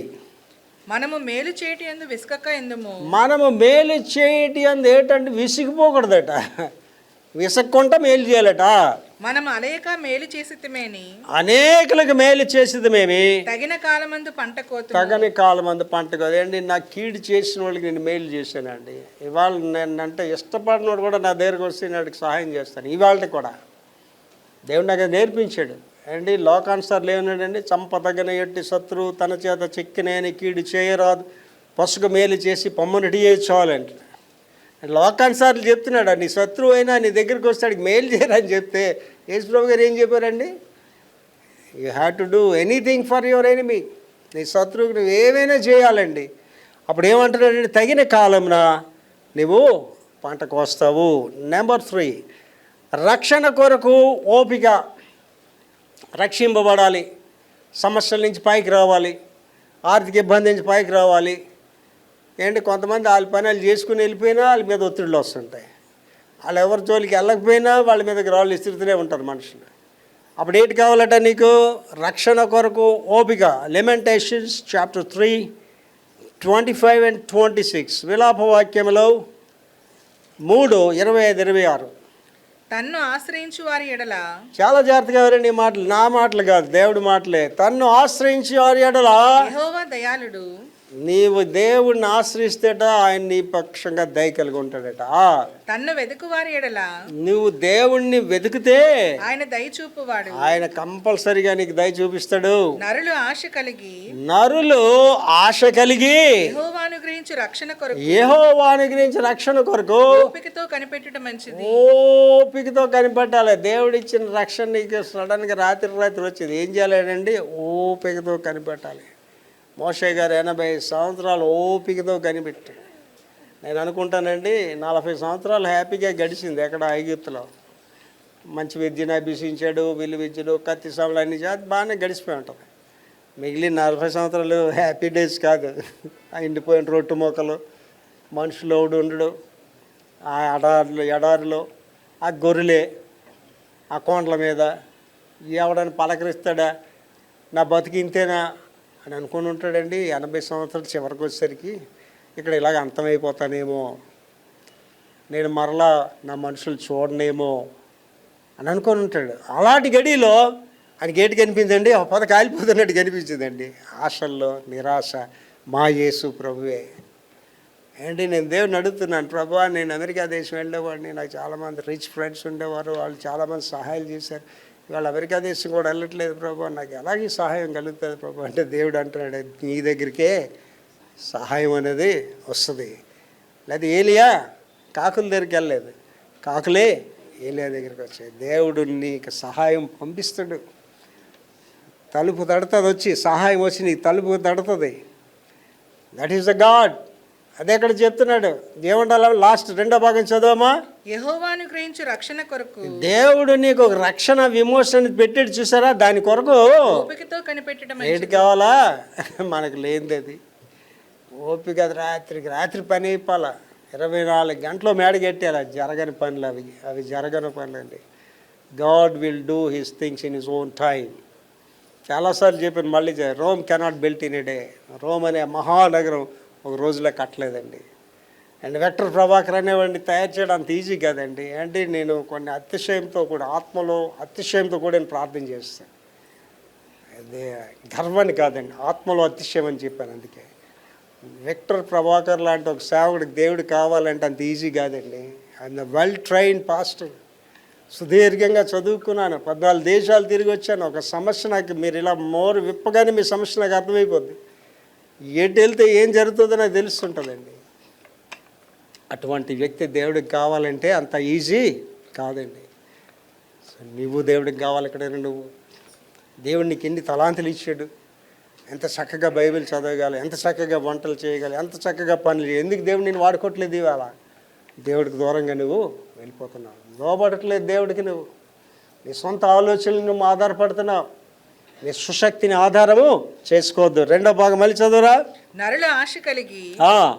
మనము మేలు చేయటి యందు విసుకక ఎందుము. మనము మేలు చేయటి అందు ఏంటంటే విసిగిపోకూడదట, విసక్కుంటా మేలు చేయాలట. మనం అలయక మేలు చేసితిమేని అనేకులకు మేలు చేసేది మేమి తగిన కాలమందు పంట కోతు. తగని కాలం అందు పంట కదండి. నాకు కీడు చేసిన వాళ్ళకి నేను మేలు చేశానండి. ఇవాళ నేనంటే ఇష్టపడినోడు కూడా నా దగ్గరకు వస్తే నాడికి సహాయం చేస్తాను. ఇవాళ కూడా దేవుడు నాకు అది నేర్పించాడు అండి. లోకానుసార్లు ఏమన్నాడండి, చంపదగిన ఎట్టి శత్రువు తన చేత చిక్కినేని కీడు చేయరాదు, పసుగు మేలు చేసి పొమ్మనుడి చాలంటే. లోకానుసార్లు చెప్తున్నాడు, నీ శత్రువు అయినా నీ దగ్గరికి వస్తాడు మేలు చేయరని చెప్తే యేసుప్రభు గారు ఏం చెప్పారండి, you have to do anything for your enemy. నీ శత్రువుకి నువ్వు ఏమైనా చేయాలండి. అప్పుడు ఏమంటున్నాడండి, తగిన కాలంన నువ్వు పంట కోస్తావు. నెంబర్ 3, రక్షణ కొరకు ఓపిక. రక్షింపబడాలి, సమస్యల నుంచి పైకి రావాలి, ఆర్థిక ఇబ్బంది నుంచి పైకి రావాలి. ఏంటి కొంతమంది వాళ్ళ పనులు చేసుకుని వెళ్ళిపోయినా వాళ్ళ మీద ఒత్తిడిలు వస్తుంటాయి. వాళ్ళు ఎవరి జోలికి వెళ్ళకపోయినా వాళ్ళ మీదకి రాళ్ళు ఇస్తుతూనే ఉంటారు మనుషులు. అప్పుడు ఏంటి కావాలట నీకు, రక్షణ కొరకు ఓపిక. లెమెంటేషన్స్ చాప్టర్ 3:25 and 26. విలాప వాక్యంలో 3:25-26. తన్ను ఆశ్రయించు వారి ఎడల. చాలా జాగ్రత్తగా ఎవరండి ఈ మాటలు, నా మాటలు కాదు, దేవుడి మాటలే. తన్ను ఆశ్రయించి వారి ఎడల యెహోవా దయాళుడు. నీవు దేవుడిని ఆశ్రయిస్తేట ఆయన నీ పక్షంగా దయ కలిగి ఉంటాడట. తన్ను వెతుకు వారి ఎడల నువ్వు దేవుణ్ణి వెతికితే ఆయన దయ చూపువాడు. ఆయన కంపల్సరిగా నీకు దయ చూపిస్తాడు. నరులు ఆశ కలిగి యెహోవాను గ్రహించు రక్షణ కొరకు. యెహోవాను గురించి రక్షణ కొరకు ఓపికతో కనిపెట్టడం మంచిది. ఓపికతో కనిపెట్టాలి. దేవుడు ఇచ్చిన రక్షణ నీకు సడన్గా రాత్రి వచ్చేది. ఏం చేయాలండి, ఓపికతో కనిపెట్టాలి. మోషే గారు 80 సంవత్సరాలు ఓపికతో కనిపెట్టాడు. నేను అనుకుంటానండి 40 సంవత్సరాలు హ్యాపీగా గడిచింది ఎక్కడ ఐగుప్తులో. మంచి విద్యను అభ్యసించాడు, విల్లు విద్యలు, కత్తి సాములు అన్ని చేతి బాగానే గడిచిపోయి ఉంటుంది. మిగిలిన 40 సంవత్సరాలు హ్యాపీ డేస్ కాదు. ఆ ఎండిపోయిన రొట్టు మొక్కలు, మనుషులు ఉండడు, ఆ ఎడారిలో ఆ గొర్రెలే, ఆ కోండ్ల మీద ఎవడని పలకరిస్తాడా, నా బతికి ఇంతేనా అని అనుకుని ఉంటాడండి. 80 సంవత్సరాలు చివరికి వచ్చేసరికి ఇక్కడ ఇలాగ అంతమైపోతానేమో, నేను మరలా నా మనుషులు చూడనేమో అని అనుకొని ఉంటాడు. అలాంటి గడిలో ఆయనకి ఏంటి కనిపించండి, ఒక పొద కాలిపోతున్నట్టు కనిపించిందండి. ఆశల్లో నిరాశ మా యేసు ప్రభువే. ఏంటి నేను దేవుడిని అడుగుతున్నాను, ప్రభువా నేను అమెరికా దేశం వెళ్ళేవాడిని, నాకు చాలామంది రిచ్ ఫ్రెండ్స్ ఉండేవారు, వాళ్ళు చాలామంది సహాయాలు చేశారు, ఇవాళ అమెరికా దేశం కూడా వెళ్ళట్లేదు ప్రభు, నాకు ఎలాగే సహాయం కలుగుతుంది ప్రభు అంటే దేవుడు అంటున్నాడు, నీ దగ్గరికే సహాయం అనేది వస్తుంది. లేదా ఏలియా కాకుల దగ్గరికి వెళ్ళలేదు, కాకులే ఏలియా దగ్గరికి వచ్చాయి. దేవుడు నీకు సహాయం పంపిస్తాడు. తలుపు తడుతుంది, వచ్చి సహాయం వచ్చి నీకు తలుపు తడుతుంది. That is the God. అదే ఇక్కడ చెప్తున్నాడు. దేవుడు లాస్ట్ 2వ భాగం చదవమా. యెహోవాను గ్రహించు రక్షణ కొరకు. దేవుడు నీకు ఒక రక్షణ విమోచన పెట్టాడు చూసారా, దాని కొరకు ఓపికతో కనిపెట్టడం. ఏంటి కావాలా, మనకు లేనిది అది ఓపిక. రాత్రికి రాత్రి పని అయిపోవాలా, 24 గంటలు మేడగెట్టాలి. జరగని పనులు అవి జరగని పనులు అండి. God will do his things in his own time. చాలాసార్లు చెప్పాను, మళ్ళీ Rome cannot built in a day. Rome అనే మహానగరం ఒక రోజులో కట్టలేదండి. అండ్ వెక్టర్ ప్రభాకర్ అనేవాడిని తయారు చేయడం అంత ఈజీ కాదండి. అంటే నేను కొన్ని అతిశయంతో కూడా, ఆత్మలో అతిశయంతో కూడా నేను ప్రార్థన చేస్తాను. అదే గర్వాన్ని కాదండి, ఆత్మలో అతిశయం అని చెప్పాను. అందుకే వెక్టర్ ప్రభాకర్ లాంటి ఒక సేవకుడికి దేవుడు కావాలంటే అంత ఈజీ కాదండి. I'm the well trained pastor. సుదీర్ఘంగా చదువుకున్నాను, 14 దేశాలు తిరిగి వచ్చాను. ఒక సమస్య నాకు మీరు ఇలా విప్పగానే మీ సమస్య నాకు అర్థమైపోద్ది. ఎటు వెళ్తే ఏం జరుగుతుందో నాకు తెలుస్తుంటుందండి. అటువంటి వ్యక్తి దేవుడికి కావాలంటే అంత ఈజీ కాదండి. సో నువ్వు దేవుడికి కావాలి. ఇక్కడ నువ్వు దేవుడు నీకు ఎన్ని తలాంతులు ఇచ్చాడు, ఎంత చక్కగా బైబిల్ చదవగలం, ఎంత చక్కగా వంటలు చేయగలం, ఎంత చక్కగా పనులు. ఎందుకు దేవుడు నేను వాడుకోవట్లేదు ఇవాళ? దేవుడికి దూరంగా నువ్వు వెళ్ళిపోతున్నావు, లోబడట్లేదు దేవుడికి. నువ్వు నీ సొంత ఆలోచనలు నువ్వు ఆధారపడుతున్నావు, నీ సుశక్తిని ఆధారము చేసుకోవద్దు. రెండో భాగం మళ్ళీ చదువురా. నరుల ఆశ కలిగి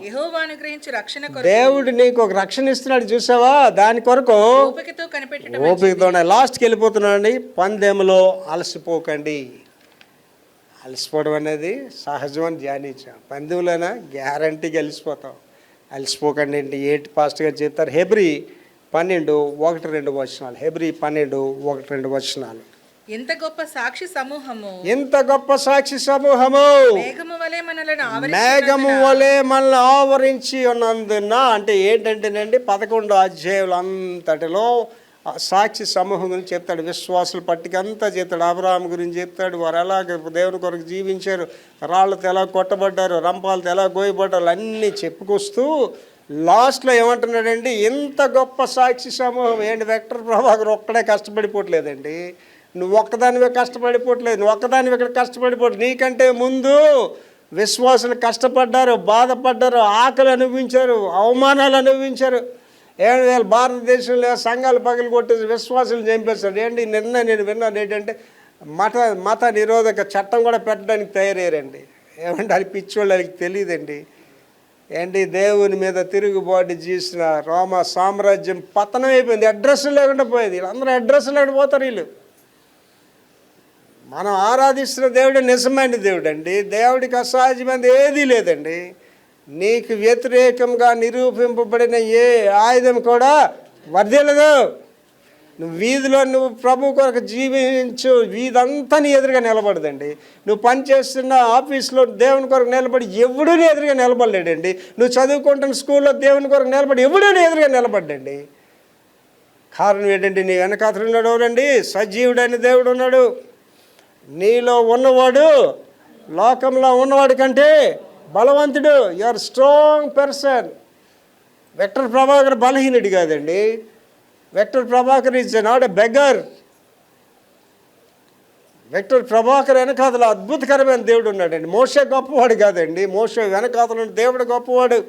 యెహోవా అనుగ్రహించు రక్షణ కొరకు దేవుడు నీకు ఒక రక్షణ ఇస్తున్నాడు చూసావా, దాని కొరకు ఓపికతో కనిపెట్టడం. ఓపికతోనే లాస్ట్కి వెళ్ళిపోతున్నాడండి. పందెంలో అలసిపోకండి. అలసిపోవడం అనేది సహజం అని ధ్యానించాం. పందెంలోనా గ్యారంటీగా అలసిపోతాం. అలసిపోకండి ఏంటి? ఏటి పాస్ట్గా చెప్తారు. హెబ్రీ 12:1-2 వచనాలు. హెబ్రీ 12:1-2 వచనాలు. ఎంత గొప్ప సాక్షి సమూహము, ఎంత గొప్ప సాక్షి సమూహము మేఘము వలె మనలను మేఘము వలె మనల్ని ఆవరించి ఉన్నందున. అంటే ఏంటంటేనండి 11 అధ్యాయులు అంతటిలో సాక్షి సమూహం గురించి చెప్తాడు. విశ్వాసుల పట్టిక అంతా చెప్తాడు. అబ్రహాము గురించి చెప్తాడు. వారు ఎలాగ దేవుని కొరకు జీవించారు, రాళ్ళతో ఎలా కొట్టబడ్డారు, రంపాలతో ఎలా గోయబడ్డారు, అన్నీ చెప్పుకొస్తూ లాస్ట్లో ఏమంటున్నాడండి, ఎంత గొప్ప సాక్షి సమూహం. ఏంటి వెక్టర్ ప్రభాకర్ ఒక్కడే కష్టపడిపోవట్లేదండి, నువ్వు ఒక్కదానివే కష్టపడిపోవట్లేదు, నువ్వు ఒక్కదానివి ఇక్కడ కష్టపడిపోవట్లేదు. నీకంటే ముందు విశ్వాసులు కష్టపడ్డారు, బాధపడ్డారు, ఆకలి అనుభవించారు, అవమానాలు అనుభవించారు. 7,000 భారతదేశంలో సంఘాలు పగిలి కొట్టేసి విశ్వాసులు చంపేస్తాడు. ఏంటి నేను విన్నాను ఏంటంటే మత నిరోధక చట్టం కూడా పెట్టడానికి తయారయ్యారండి. ఏమంటే అది పిచ్చోళ్ళకి తెలియదండి. ఏంటి దేవుని మీద తిరుగుబాటు చేసిన రోమా సామ్రాజ్యం పతనం అయిపోయింది. అడ్రస్ లేకుండా పోయేది. వీళ్ళందరూ అడ్రస్ లేకుండా పోతారు. వీళ్ళు మనం ఆరాధిస్తున్న దేవుడు నిజమైన దేవుడు అండి. దేవుడికి అసహజమైనది ఏదీ లేదండి. నీకు వ్యతిరేకంగా నిరూపింపబడిన ఏ ఆయుధం కూడా వర్ధిల్లదు. నువ్వు వీధిలో నువ్వు ప్రభు కొరకు జీవించు, వీధంతా నీ ఎదురుగా నిలబడదండి. నువ్వు పనిచేస్తున్న ఆఫీస్లో దేవుని కొరకు నిలబడి ఎవడూ నీ ఎదురుగా నిలబడలేడండి. నువ్వు చదువుకుంటున్న స్కూల్లో దేవుని కొరకు నిలబడి ఎవడూ నీ ఎదురుగా నిలబడ్డండి. కారణం ఏంటంటే నీ వెనకాతలు ఉన్నాడు ఎవరండి? సజీవుడైన దేవుడు ఉన్నాడు. నీలో ఉన్నవాడు లోకంలో ఉన్నవాడి కంటే బలవంతుడు. You are strong person. Victor Prabhakar బలహీనుడు కాదండి. Victor Prabhakar is not a beggar. Victor Prabhakar వెనకాతల అద్భుతకరమైన దేవుడు ఉన్నాడండి. మోషే గొప్పవాడు కాదండి, మోషే వెనకాతల దేవుడు గొప్పవాడు.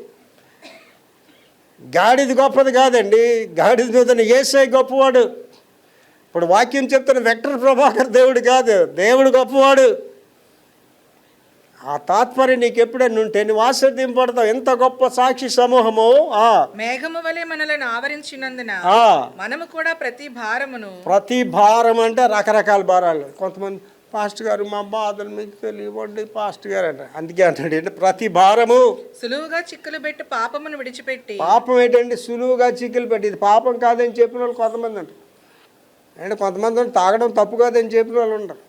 గాడిది గొప్పది కాదండి, గాడిద మీద యేసయ్య గొప్పవాడు. ఇప్పుడు వాక్యం చెప్తున్న వెక్టర్ ప్రభాకర్ దేవుడు కాదు, దేవుడు గొప్పవాడు. ఆ తాత్పర్యం నీకు ఎప్పుడైనా ఉంటే నువ్వు ఆశ్చర్యపడతావు. ఎంత గొప్ప సాక్షి సమూహము. మేఘము వలె మనలను ఆవరించినందున మనము కూడా ప్రతి భారం అంటే రకరకాల భారాలు. కొంతమంది పాస్టర్ గారు మా బాధలు మీకు తెలియవండి పాస్టర్ గారు అంట. అందుకే అంటాడు ఏంటి, ప్రతి భారము సులువుగా చిక్కులు పెట్టి పాపమును విడిచిపెట్టి. పాపం ఏంటండి? సులువుగా చిక్కులు పెట్టి. ఇది పాపం కాదని చెప్పిన వాళ్ళు కొంతమంది అంటారు. అంటే కొంతమంది తాగడం తప్పు కాదని చెప్పిన వాళ్ళు ఉంటారు.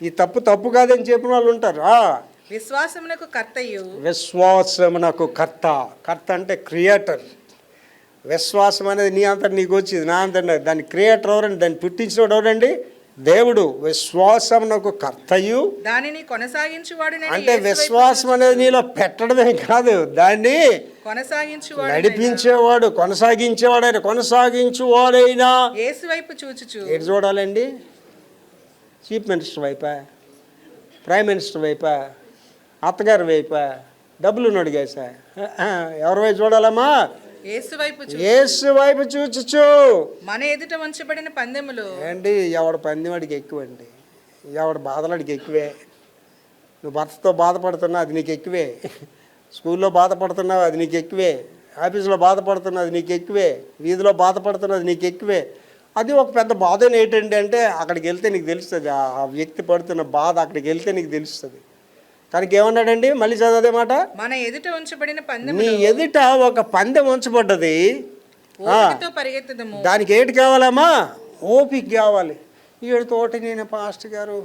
ఈ తప్పు కాదని చెప్పిన వాళ్ళు ఉంటారు. విశ్వాసమునకు కర్తయు. విశ్వాసమునకు కర్త. కర్త అంటే క్రియేటర్. విశ్వాసం అనేది నీ అంతా నీకు వచ్చింది, నా అంతా. దాని క్రియేటర్ ఎవరండి? దాన్ని పుట్టించినవాడు ఎవరండి? దేవుడు. విశ్వాసమునకు కర్తయు, దానిని కొనసాగించువాడు. అంటే విశ్వాసం అనేది నీలో పెట్టడమే కాదు, దాన్ని కొనసాగించువాడు, నడిపించేవాడు, కొనసాగించువాడైనా యేసు వైపు చూచుచు. ఎటు చూడాలండి? చీఫ్ మినిస్టర్ వైపా, ప్రైమ్ మినిస్టర్ వైపా, అత్తగారి వైపా, డబ్బులు నడిగేసా? ఎవరి వైపు చూడాలమ్మా? యేసు వైపు చూచుచు. మన ఎదుట ఉంచబడిన పందెములు ఏంటి? ఎవడ పందెం వాడికి ఎక్కువ అండి, ఎవడ బాధలాడికి ఎక్కువే. నువ్వు భర్తతో బాధపడుతున్నా అది నీకు ఎక్కువే, స్కూల్లో బాధపడుతున్నావు అది నీకు ఎక్కువే, ఆఫీసులో బాధపడుతున్నావు అది నీకు ఎక్కువే, వీధిలో బాధపడుతున్నది అది నీకు ఎక్కువే. అది ఒక పెద్ద బాధ ఏంటండి అంటే అక్కడికి వెళ్తే నీకు తెలుస్తుంది. ఆ వ్యక్తి పడుతున్న బాధ అక్కడికి వెళ్తే నీకు తెలుస్తుంది. కనుక ఏమన్నాడండి? మళ్ళీ చదవదే మాట. మన ఎదుట ఉంచబడిన పందెం, నీ ఎదుట ఒక పందెం ఉంచబడ్డది, దానికి ఏంటి కావాలమ్మా? ఓపిక కావాలి. ఈడు తోటి నేను పాస్టర్ గారు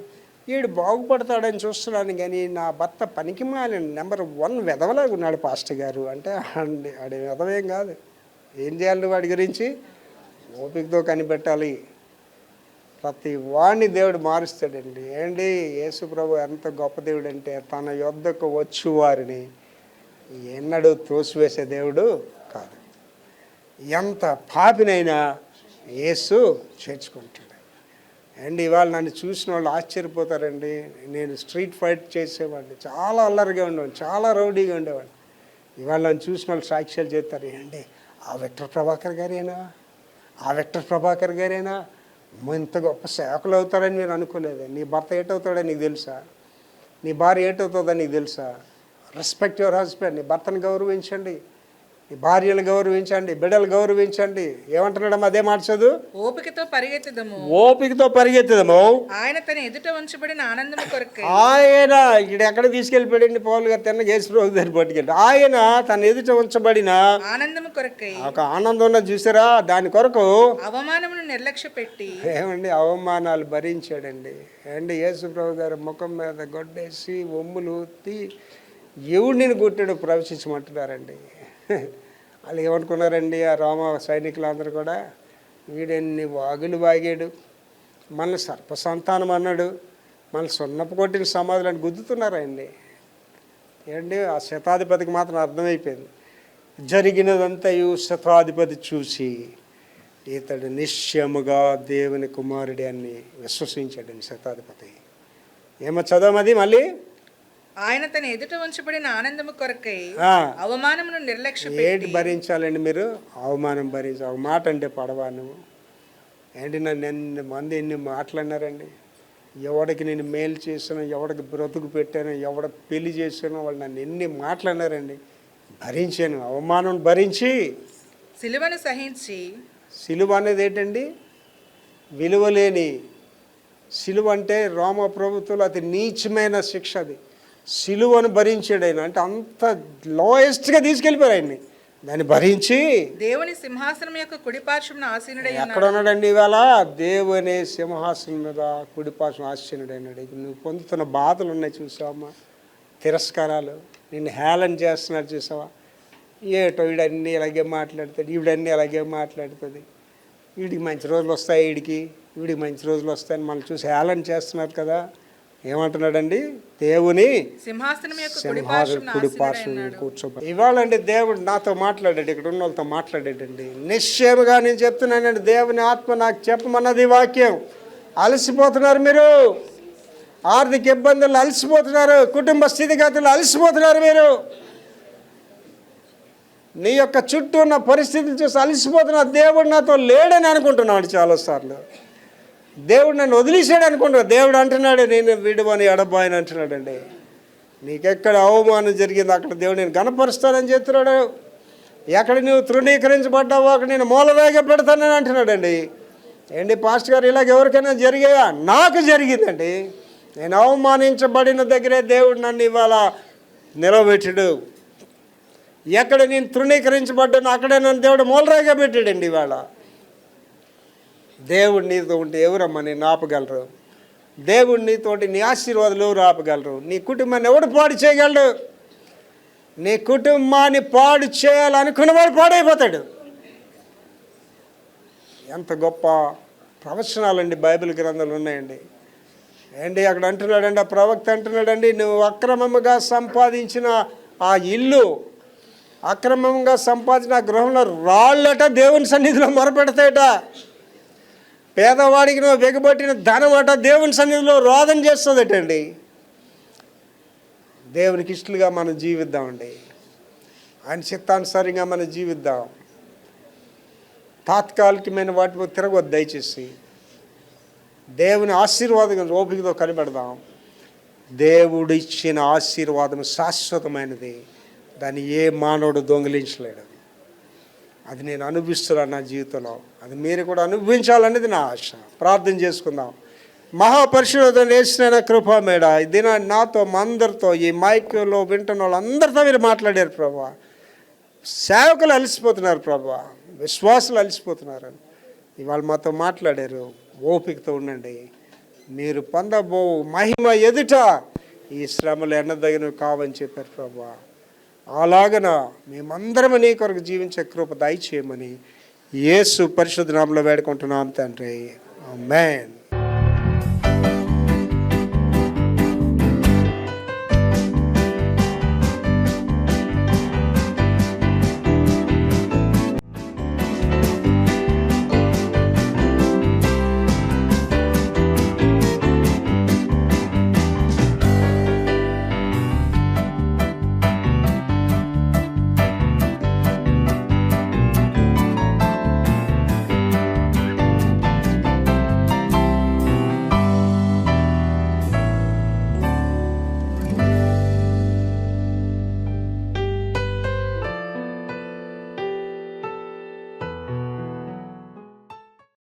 ఈడు బాగుపడతాడని చూస్తున్నాను, కానీ నా భర్త పనికి మాలిన నెంబర్ 1 వెధవలాగా ఉన్నాడు పాస్టర్ గారు అంటే ఆడి వెధవేం కాదు. ఏం చేయాలి వాడి గురించి? ఓపికతో కనిపెట్టాలి. ప్రతి వాడిని దేవుడు మారుస్తాడండి. ఏంటి? యేసు ప్రభు ఎంత గొప్ప దేవుడు అంటే తన యొద్దకు వచ్చు వారిని ఎన్నడూ తోసివేసే దేవుడు కాదు. ఎంత పాపినైనా యేసు చేర్చుకుంటాడు. అండ్ ఇవాళ నన్ను చూసిన వాళ్ళు ఆశ్చర్యపోతారండి. నేను స్ట్రీట్ ఫైట్ చేసేవాడిని, చాలా అల్లరిగా ఉండేవాడిని, చాలా రౌడీగా ఉండేవాడిని. ఇవాళ నన్ను చూసిన వాళ్ళు సాక్ష్యాలు చెప్తారు, ఏంటి ఆ విక్టర్ ప్రభాకర్ గారేనా, ఆ విక్టర్ ప్రభాకర్ గారేనా, ఇంత గొప్ప సేవకులు అవుతారని మీరు అనుకోలేదు. నీ భర్త ఏటవుతాడని నీకు తెలుసా? నీ భార్య ఏటవుతుందని నీకు తెలుసా? Respect your husband. నీ భర్తను గౌరవించండి, నీ భార్యను గౌరవించండి, బిడ్డలు గౌరవించండి. ఏమంటున్నాడమ్మా అదే మాట చదువు. ఓపికతో పరిగెత్తుదము, ఓపికతో పరిగెత్తుదము. ఆయన తన ఎదుట ఉంచబడిన ఆనందము కొరకై. ఆయన ఇక్కడ ఎక్కడ తీసుకెళ్ళిపోయాడండి? పౌలు గారు తిన్న యేసుప్రభు దగ్గర పట్టుకెళ్ళి ఆయన తన ఎదుట ఉంచబడిన ఆనందము కొరకై. ఒక ఆనందం ఉన్నది చూసారా? దాని కొరకు అవమానమును నిర్లక్ష్య పెట్టి ఏమండి అవమానాలు భరించాడండి. అండి యేసుప్రభు గారు ముఖం మీద గొడ్డేసి ఒమ్ములు ఊతి ఎవడిని కొట్టాడు ప్రవేశించమంటున్నారండి. వాళ్ళు ఏమనుకున్నారండి ఆ రోమ సైనికులందరూ కూడా, వీడెన్ని వాగులు వాగాడు, మన సర్ప సంతానం అన్నాడు, మన సున్నపు కొట్టిన సమాధులను గుద్దుతున్నారండి. ఏంటి ఆ శతాధిపతికి మాత్రం అర్థమైపోయింది. జరిగినదంతయు శతాధిపతి చూసి ఇతడు నిశ్చయముగా దేవుని కుమారుడి అని విశ్వసించాడండి శతాధిపతి. ఏమో చదవమది మళ్ళీ. ఆయన తన ఎదుట ఉంచబడిన ఆనందము కొరకై అవమానమును నిర్లక్ష్య ఏంటి భరించాలండి మీరు? అవమానం భరించాలి. ఒక మాట అంటే పడవా నువ్వు? ఏంటి నన్ను ఎన్ని మంది ఎన్ని మాట్లాడినారండి. ఎవడికి నేను మేలు చేసానో, ఎవడికి బ్రతుకు పెట్టానో, ఎవడికి పెళ్లి చేసానో వాళ్ళు నన్ను ఎన్ని మాట్లాడినారండి. భరించాను, అవమానం భరించి సిలువను సహించి. సిలువ అనేది ఏంటండి? విలువలేని సిలువ అంటే రోమ ప్రభుత్వంలో అతి నీచమైన శిక్ష. అది సిలువను భరించాడు ఆయన. అంటే అంత లోయెస్ట్గా తీసుకెళ్ళిపోయారు ఆయన్ని. దాన్ని భరించి దేవుని సింహాసనం యొక్క కుడిపార్శ్వమున ఆసీనుడై ఉన్నాడు. ఎక్కడ ఉన్నాడండి ఇవాళ? దేవుని సింహాసనం మీద కుడిపార్శ్వం ఆసీనుడైనాడు. నువ్వు పొందుతున్న బాధలు ఉన్నాయి చూసావమ్మా, తిరస్కారాలు, నిన్ను హేళన చేస్తున్నాడు చూసావా? ఏటో వీడన్నీ ఇలాగే మాట్లాడుతాడు, ఈవిడన్నీ అలాగే మాట్లాడుతుంది, వీడికి మంచి రోజులు వస్తాయి, వీడికి మంచి రోజులు వస్తాయని మనం చూసి హేళన చేస్తున్నారు కదా. ఏమంటున్నాడండి? దేవుని సింహాసనం యొక్క కుడిపార్శ్వం కూర్చోబడి. ఇవాళండి దేవుడు నాతో మాట్లాడాడు, ఇక్కడ ఉన్న వాళ్ళతో మాట్లాడాడండి. నిశ్చయముగా నేను చెప్తున్నానండి, దేవుని ఆత్మ నాకు చెప్పమన్నది వాక్యం. అలసిపోతున్నారు మీరు, ఆర్థిక ఇబ్బందులు అలసిపోతున్నారు, కుటుంబ స్థితిగతులు అలసిపోతున్నారు మీరు, నీ యొక్క చుట్టూ ఉన్న పరిస్థితులు చూసి అలసిపోతున్నారు. దేవుడు నాతో లేడని అనుకుంటున్నాడు చాలాసార్లు. దేవుడు నన్ను వదిలేసాడు అనుకుంటున్నాడు. దేవుడు అంటున్నాడు, నేను విడువని ఎడబాయని అంటున్నాడండి. నీకెక్కడ అవమానం జరిగింది అక్కడ దేవుడు నేను గణపరుస్తానని చెప్తున్నాడు. ఎక్కడ నువ్వు తృణీకరించబడ్డావో అక్కడ నేను మూలవేగ పెడతానని అంటున్నాడండి. ఏంటి పాస్టర్ గారు ఇలాగ ఎవరికైనా జరిగాయా? నాకు జరిగిందండి. నేను అవమానించబడిన దగ్గరే దేవుడు నన్ను ఇవాళ నిలబెట్టాడు. ఎక్కడ నేను తృణీకరించబడ్డాను అక్కడే నన్ను దేవుడు మూలరేగా పెట్టాడండి. ఇవాళ దేవుడు నీతో ఉంటే ఎవరమ్మా నేను ఆపగలరు? దేవుడు నీతోటి నీ ఆశీర్వాదాలు ఎవరు ఆపగలరు? నీ కుటుంబాన్ని ఎవడు పాడు చేయగలడు? నీ కుటుంబాన్ని పాడు చేయాలనుకున్నవాడు పాడైపోతాడు. ఎంత గొప్ప ప్రవచనాలండి బైబిల్ గ్రంథాలు ఉన్నాయండి. ఏంటి అక్కడ అంటున్నాడండి, ఆ ప్రవక్త అంటున్నాడండి, నువ్వు అక్రమంగా సంపాదించిన ఆ ఇల్లు, అక్రమంగా సంపాదించిన గృహంలో రాళ్ళట దేవుని సన్నిధిలో మొరపెడతాయట. పేదవాడికి నువ్వు వెగబట్టిన ధనం అట దేవుని సన్నిధిలో రోదన చేస్తుందటండి. దేవునికి ఇష్టలుగా మనం జీవిద్దామండి, ఆయన చిత్తానుసారంగా మనం జీవిద్దాం. తాత్కాలికమైన వాటిపై తిరగవద్దు దయచేసి. దేవుని ఆశీర్వాదం ఓపికతో కనిపెడదాం. దేవుడు ఇచ్చిన ఆశీర్వాదం శాశ్వతమైనది, దాన్ని ఏ మానవుడు దొంగిలించలేడు. అది నేను అనుభవిస్తున్నాను నా జీవితంలో, అది మీరు కూడా అనుభవించాలనేది నా ఆశ. ప్రార్థన చేసుకుందాం. మహాపరిశుద్ధుడైన యేసువైన కృపమేడ ఈ దినాన్ని నాతో అందరితో, ఈ మైక్లో వింటున్న వాళ్ళందరితో మీరు మాట్లాడారు ప్రభువా. సేవకులు అలసిపోతున్నారు ప్రభువా, విశ్వాసులు అలసిపోతున్నారు. ఇవాళ మాతో మాట్లాడారు. ఓపికతో ఉండండి. మీరు పొందబో మహిమ ఎదుట ఈ శ్రమలు ఎన్నదగినవి కావని చెప్పారు ప్రభువా. అలాగన మేమందరం నీ కొరకు జీవించే కృప దయచేయమని యేసు పరిశుద్ధ నామములో వేడుకుంటున్నాం తండ్రి. ఆమేన్.